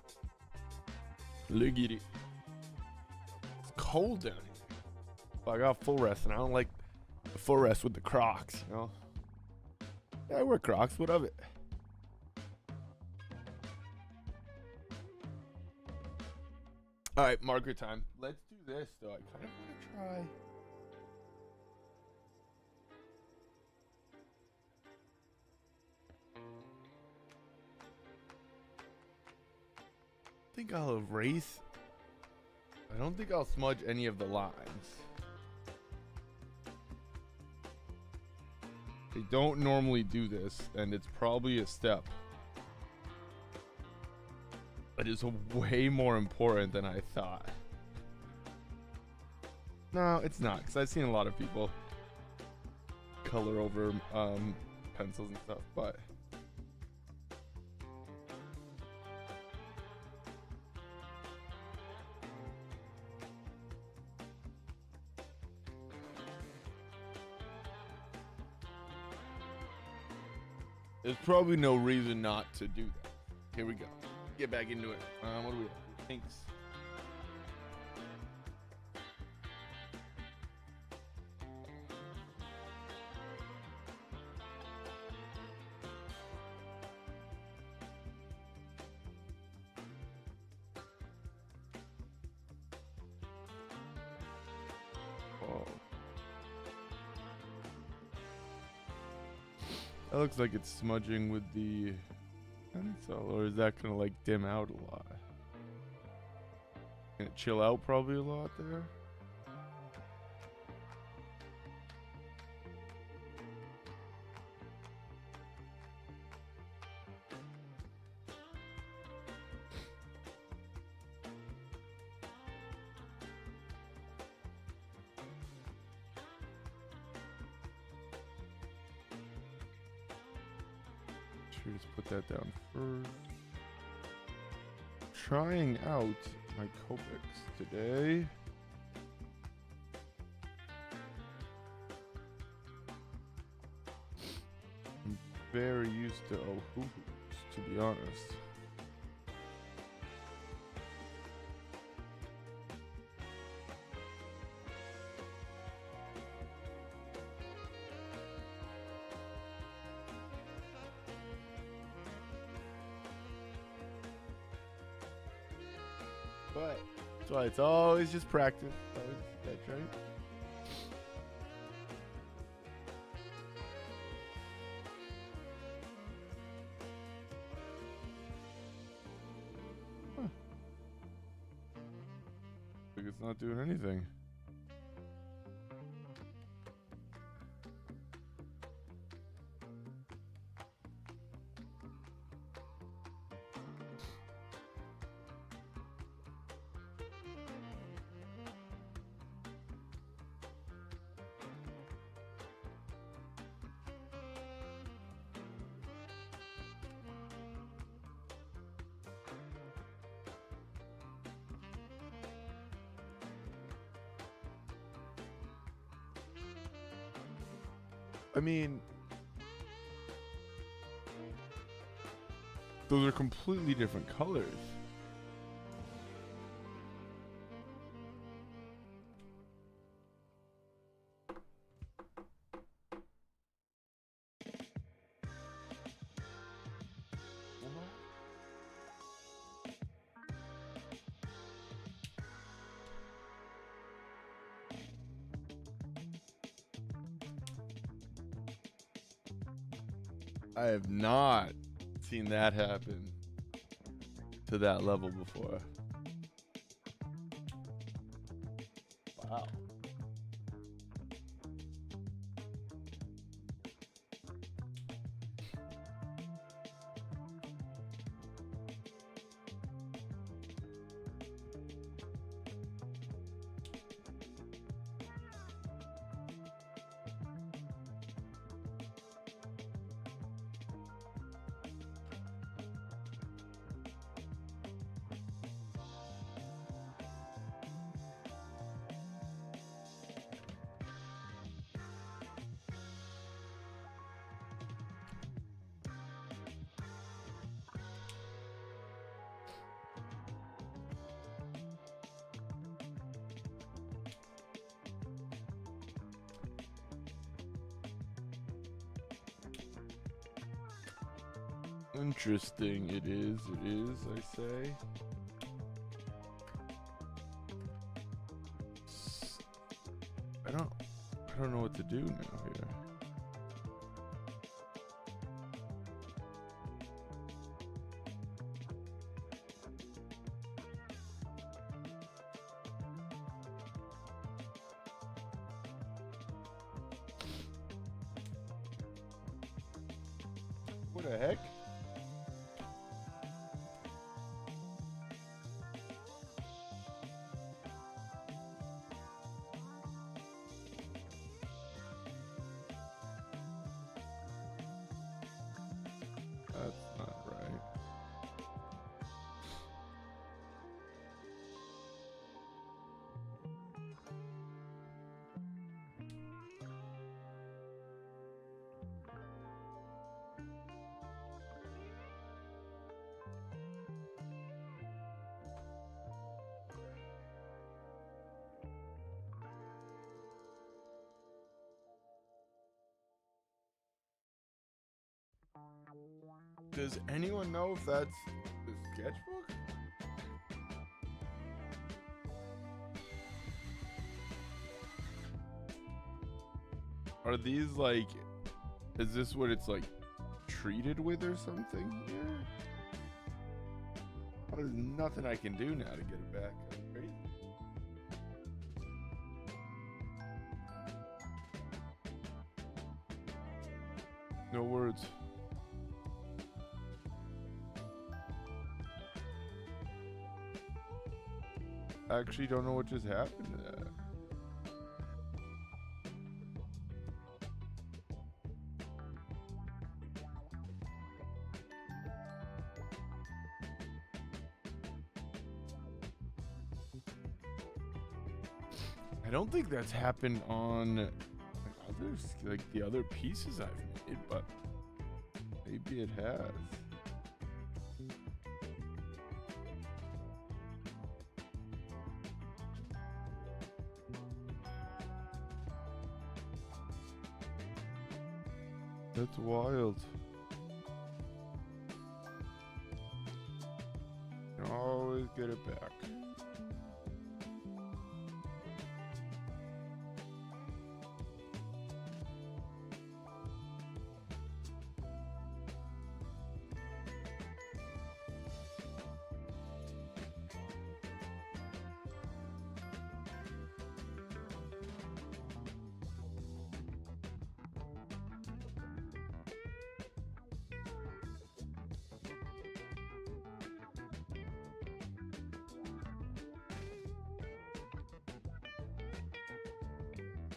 Look at it. It's cold down here. I got full rest, and I don't like the full rest with the Crocs, you know? Yeah, I wear Crocs. What of it? All right, marker time. Let's do this, though. I kind of want to try. I think I'll erase. I don't think I'll smudge any of the lines. I don't normally do this, and it's probably a step. But it's way more important than I thought. No, it's not, because I've seen a lot of people color over pencils and stuff, but there's probably no reason not to do that. Here we go. Get back into it. What do we have? Pinks. Oh. That looks like it's smudging with the pencil, or is that gonna like dim out a lot? Gonna chill out probably a lot there. Just put that down first. Trying out my Copics today. I'm very used to Ohuhus, to be honest. But that's why it's always just practice. Always, that's right. Huh. Like it's not doing anything. I mean, those are completely different colors. I have not seen that happen to that level before. Wow. Interesting. It is, I say. I don't know what to do now here. What the heck? That's not right. Does anyone know if that's the sketchbook? Are these like, is this what it's like treated with or something here? Oh, there's nothing I can do now to get it back. That's crazy. No words. I actually don't know what just happened to that. I don't think that's happened on others, like the other pieces I've made, but maybe it has. That's wild. can always get it back.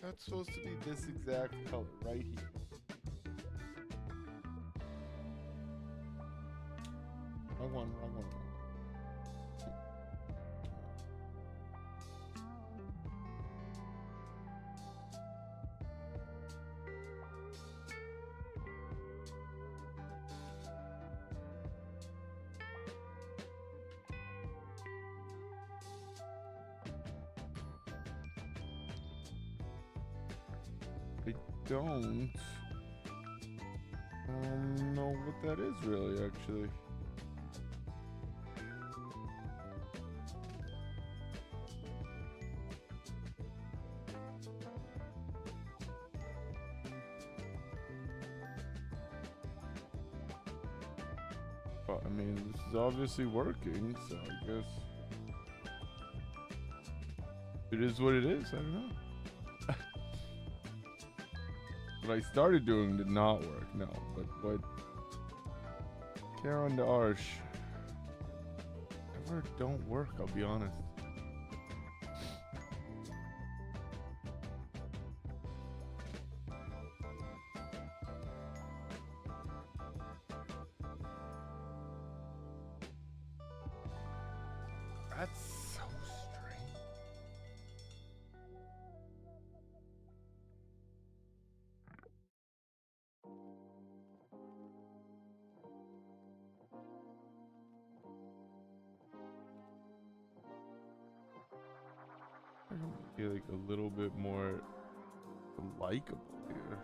That's supposed to be this exact color right here. Wrong one, wrong one. I don't know what that is really, actually. But I mean, this is obviously working, so I guess it is what it is. I don't know. What I started doing did not work, no. But what Karen to Arsh ever don't work, I'll be honest. That's so strange. I feel like a little bit more likable here.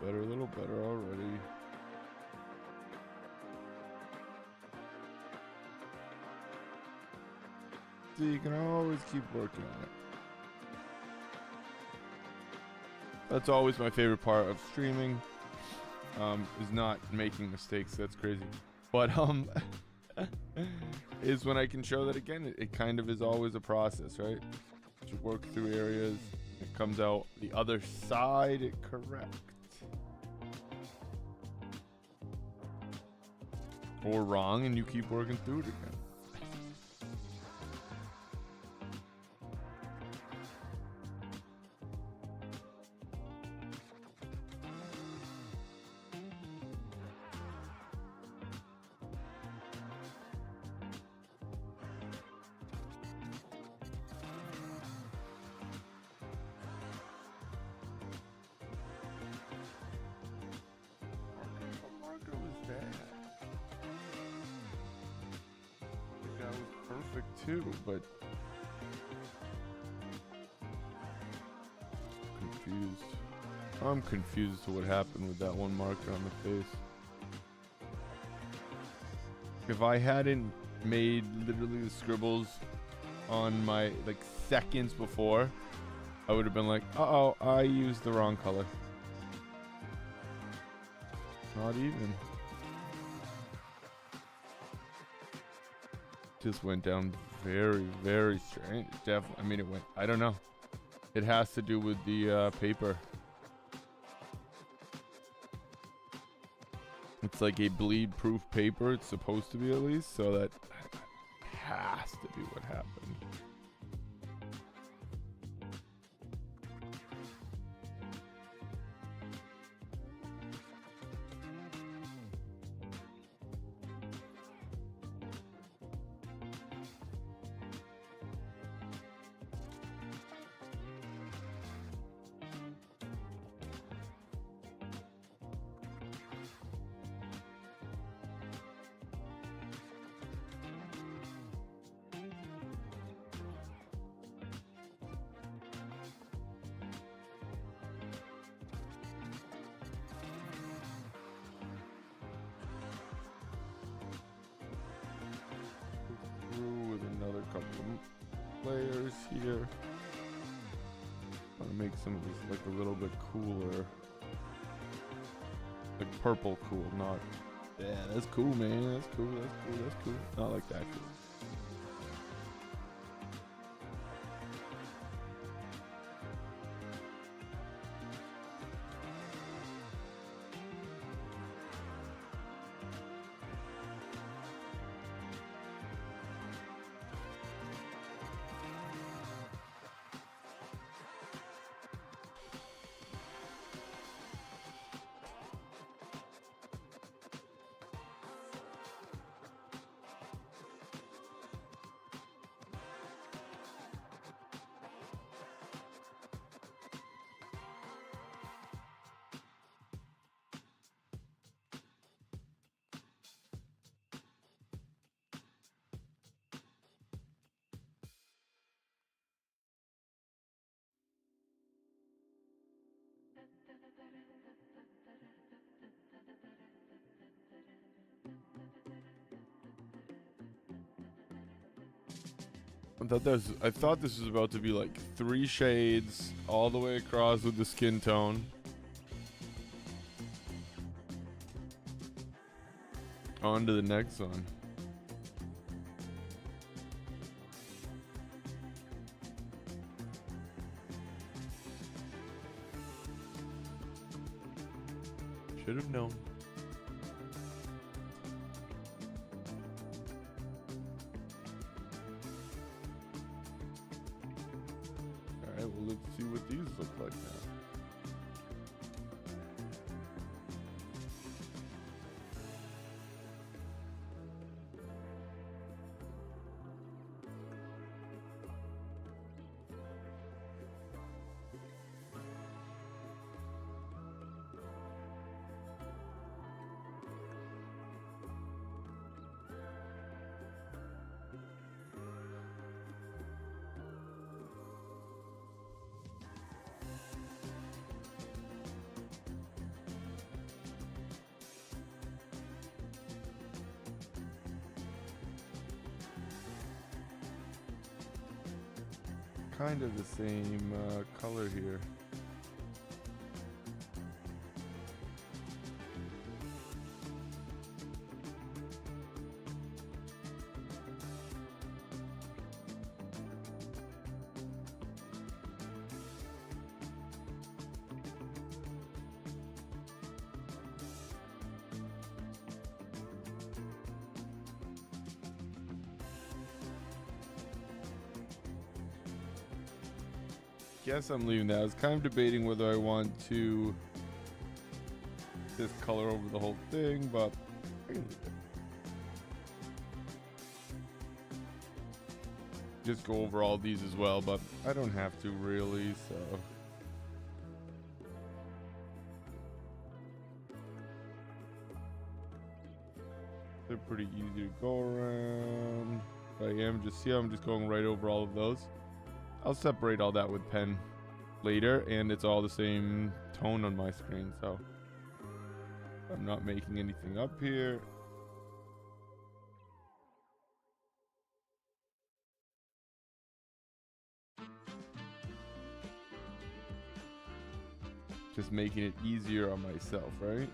A little better already. So you can always keep working on it. That's always my favorite part of streaming, is not making mistakes. That's crazy. But is when I can show that again. It kind of is always a process, right? To work through areas. It comes out the other side correct. Or wrong, and you keep working through it again. What marker was that? That was perfect too, but confused. I'm confused to what happened with that one marker on the face. If I hadn't made literally the scribbles on my like seconds before, I would have been like, uh-oh, I used the wrong color. Not even. Just went down very, very strange. Definitely. I mean, it went, I don't know. It has to do with the paper. It's like a bleed proof paper. It's supposed to be, at least, so that has to be what happened. layers here. Want to make some of this like a little bit cooler. Like purple cool, not... Yeah, that's cool, man. That's cool, that's cool, that's cool. Not like that cool. I thought this was about to be like 3 shades all the way across with the skin tone. On to the next one. Should have known. Alright, well, let's see what these look like now. Kind of the same color here. Guess I'm leaving that. I was kind of debating whether I want to this color over the whole thing, but I can leave it. Just go over all these as well, but I don't have to really, so. They're pretty easy to go around. But I'm just going right over all of those. I'll separate all that with pen later, and it's all the same tone on my screen, so I'm not making anything up here. Just making it easier on myself, right?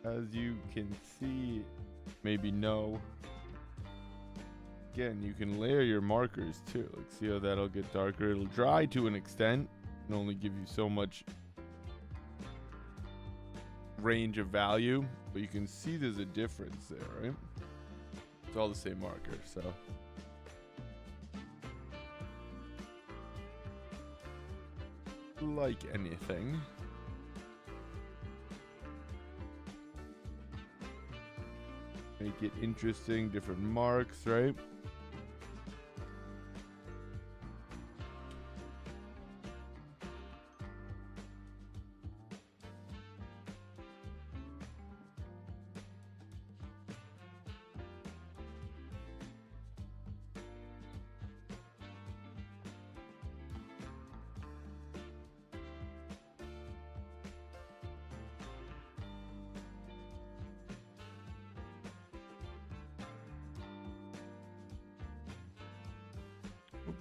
As you can see, maybe no. Again, you can layer your markers too. Like, see how that'll get darker. It'll dry to an extent and only give you so much range of value, but you can see there's a difference there, right? It's all the same marker, so. Like anything. Make it interesting, different marks, right?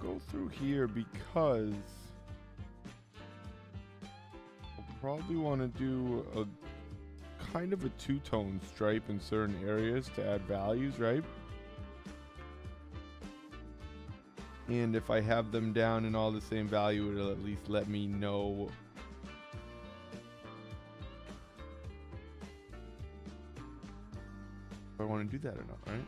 go through here because I'll probably want to do a kind of a two-tone stripe in certain areas to add values, right? And if I have them down in all the same value, it'll at least let me know if I want to do that or not, right?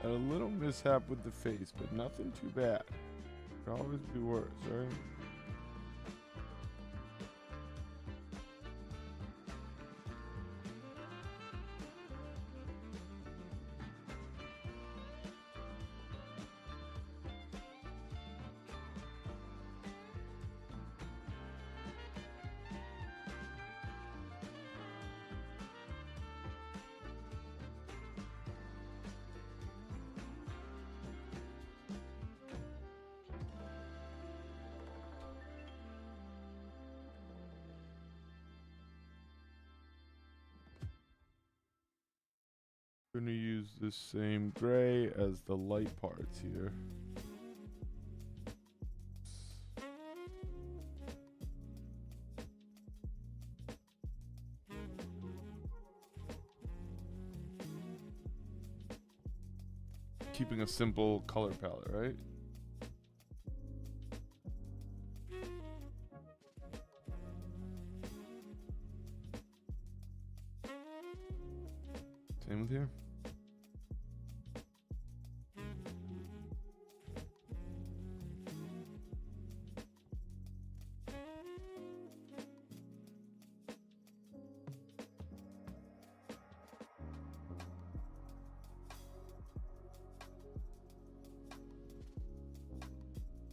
A little mishap with the face, but nothing too bad. Could always be worse, right? I'm gonna use the same gray as the light parts here. Keeping a simple color palette, right? Same with here.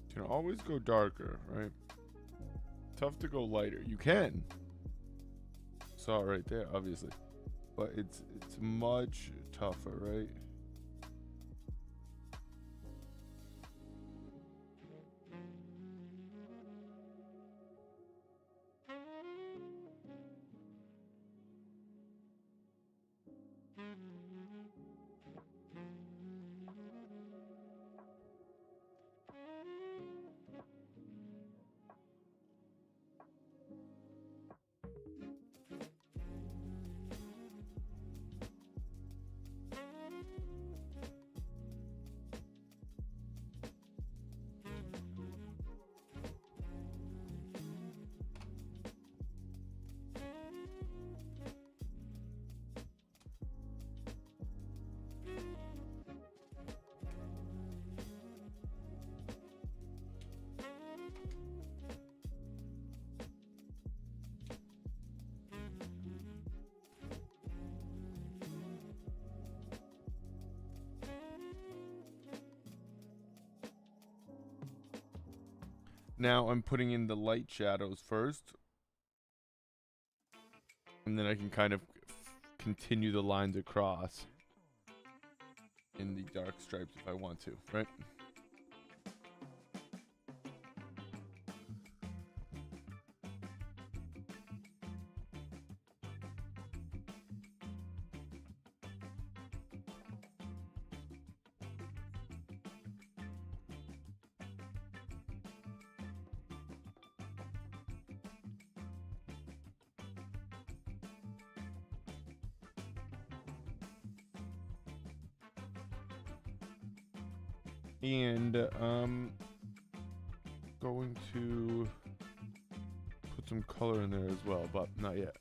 You can always go darker, right? Tough to go lighter. You can. Saw it right there, obviously. But it's much tougher, right? Now I'm putting in the light shadows first, and then I can kind of continue the lines across in the dark stripes if I want to, right? And going to put some color in there as well, but not yet.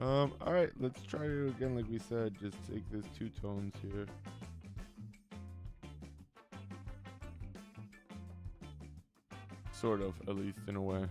All right, let's try it again. Like we said, just take this 2 tones here. Sort of, at least in a way.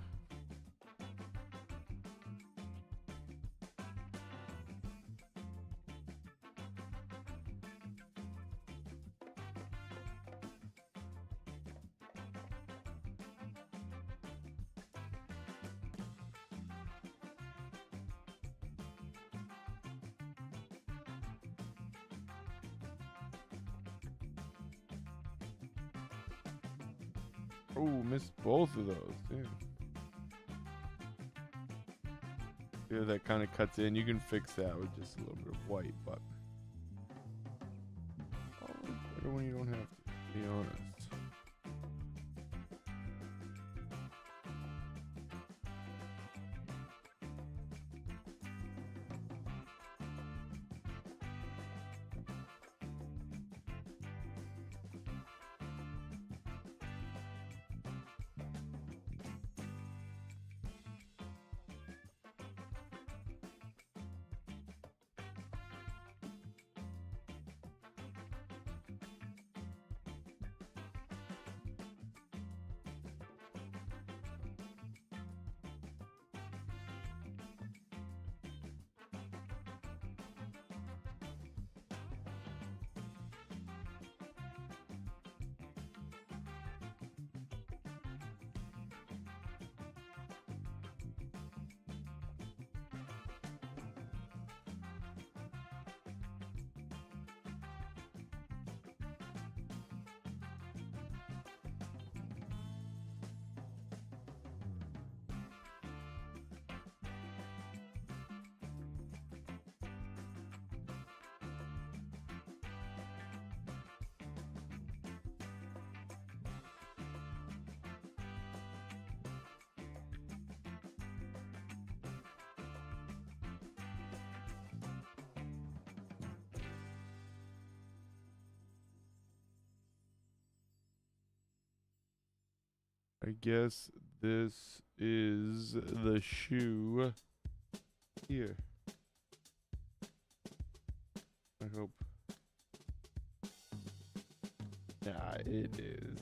Oh, missed both of those. Damn. Yeah, that kind of cuts in. You can fix that with just a little bit of white, but better when you don't have to, be honest. I guess this is the shoe here. I hope. Yeah, it is.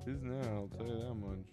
It is now, I'll tell you that much.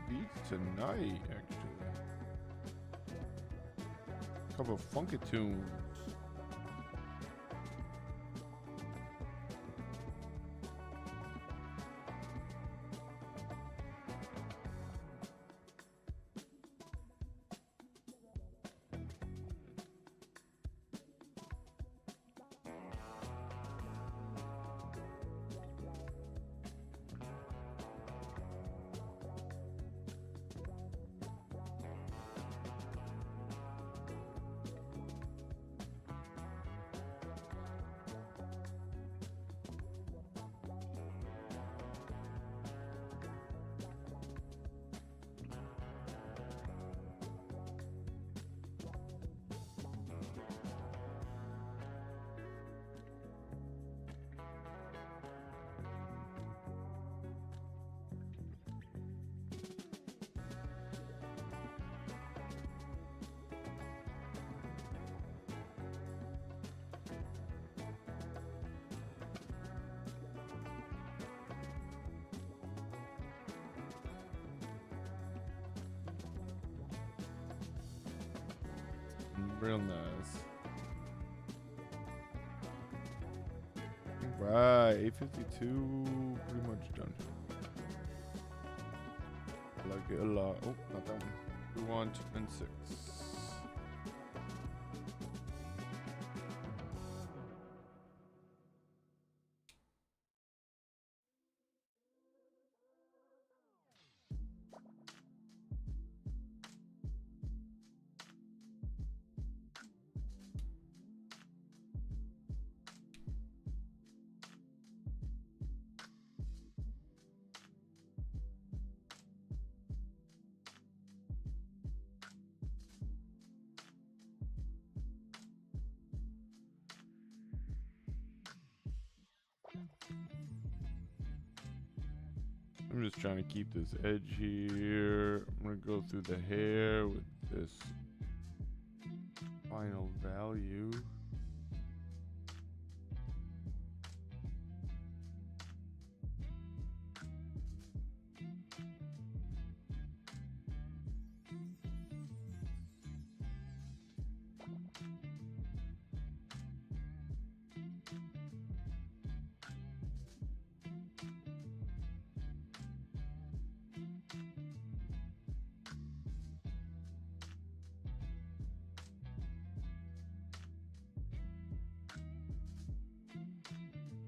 Beats tonight, actually. Couple of funky tunes. Real nice. Right, 852, pretty much done. I like it a lot. Oh, not that one. We want and 6. I'm just trying to keep this edge here. I'm gonna go through the hair with this final value.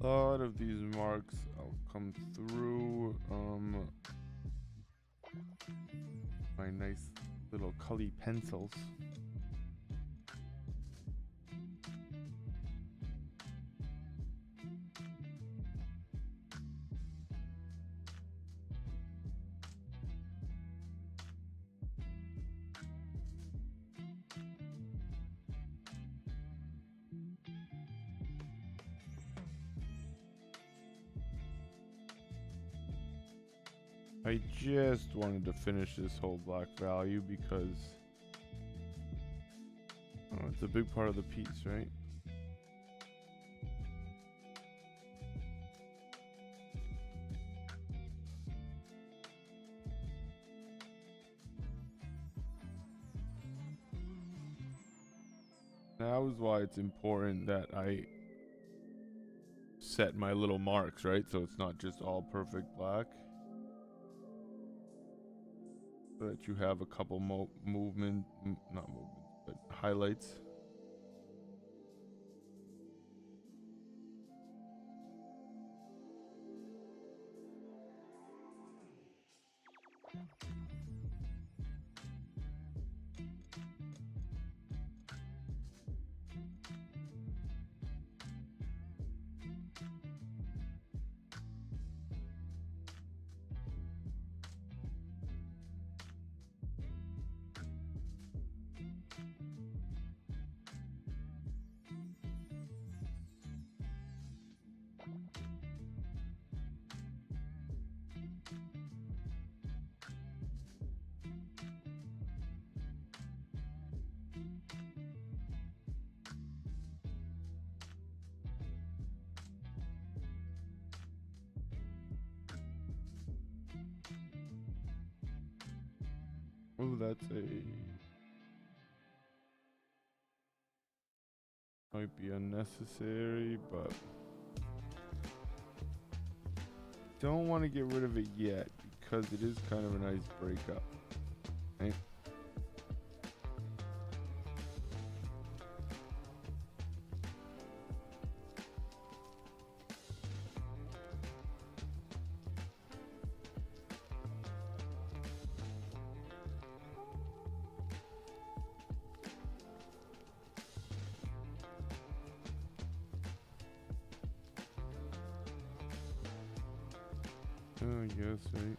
A lot of these marks I'll come through my nice little Cully pencils. I just wanted to finish this whole black value because it's a big part of the piece, right? That was why it's important that I set my little marks, right? So it's not just all perfect black. So that you have a couple not movements, but highlights. Oh, that's might be unnecessary, but don't want to get rid of it yet because it is kind of a nice breakup, right? Oh, yes, right.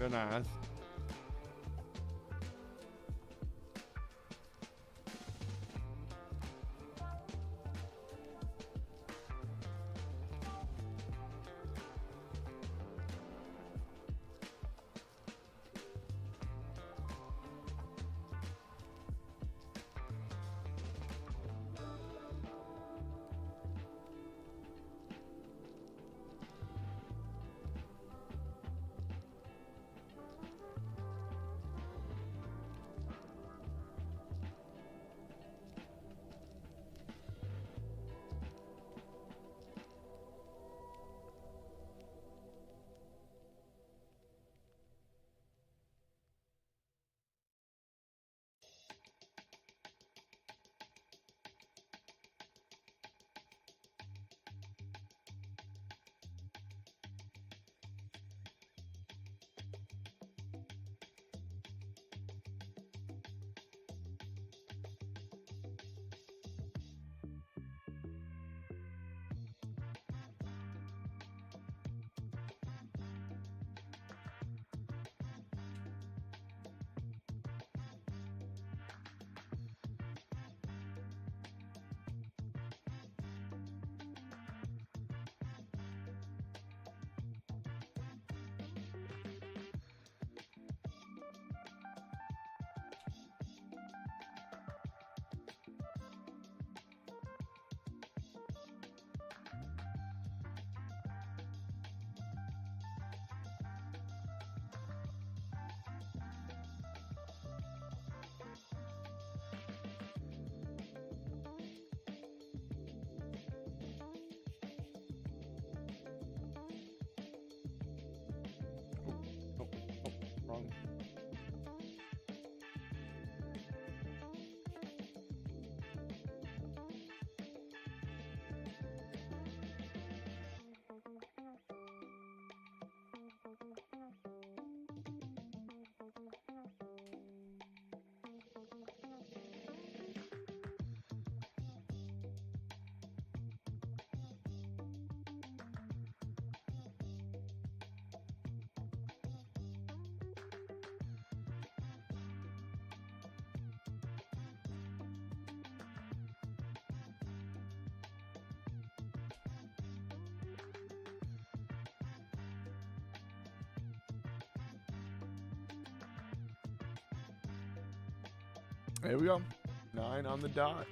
Nice. Wrong. There we go. 9 on the dot.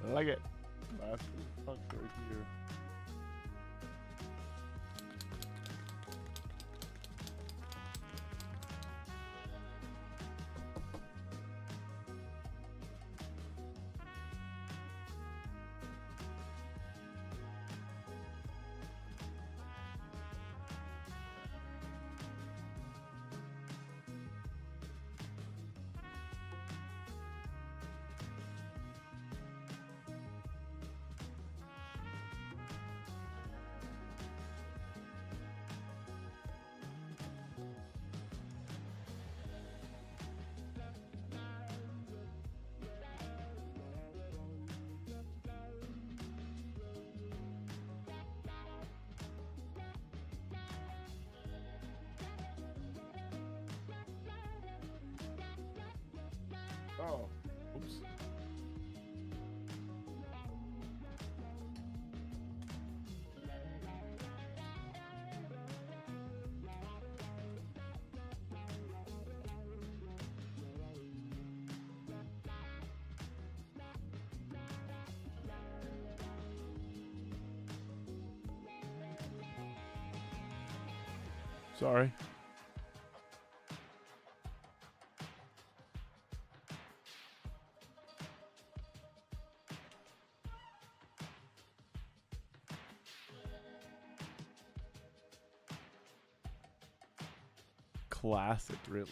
I like it. Last fuck right here. Oh, oops. Sorry. Classic, really.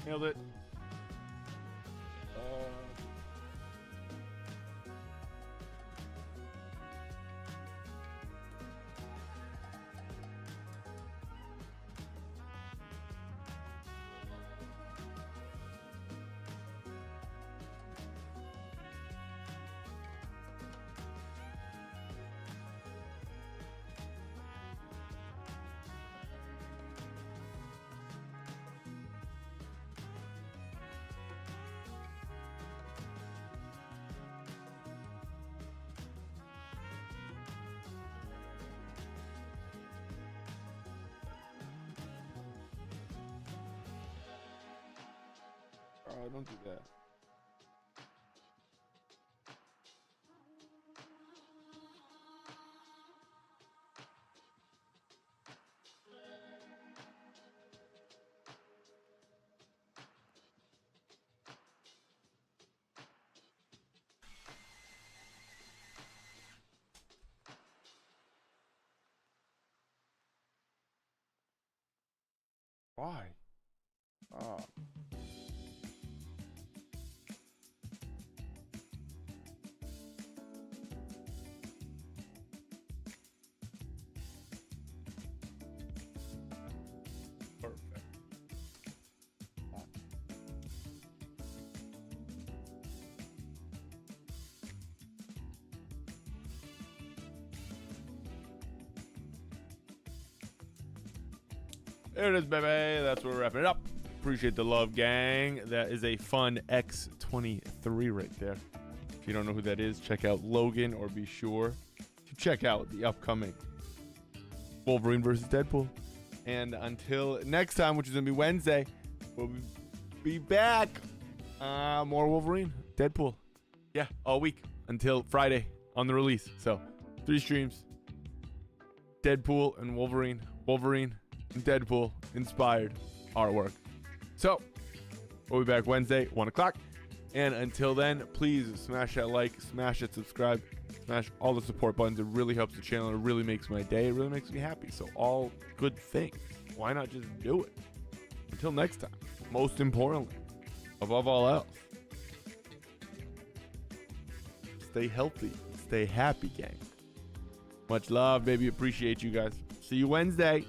Nailed it. Oh, don't do that. Why? Oh. Perfect. There it is, baby. That's where we're wrapping it up. Appreciate the love, gang. That is a fun X23 right there. If you don't know who that is, check out Logan, or be sure to check out the upcoming Wolverine versus Deadpool. And until next time, which is going to be Wednesday, we'll be back. More Wolverine, Deadpool. Yeah, all week until Friday on the release. So 3 streams. Deadpool and Wolverine. Wolverine and Deadpool inspired artwork. So we'll be back Wednesday, 1 o'clock. And until then, please smash that like, smash that subscribe, smash all the support buttons. It really helps the channel. It really makes my day. It really makes me happy. So all good things. Why not just do it? Until next time, most importantly, above all else, stay healthy, stay happy, gang. Much love, baby. Appreciate you guys. See you Wednesday.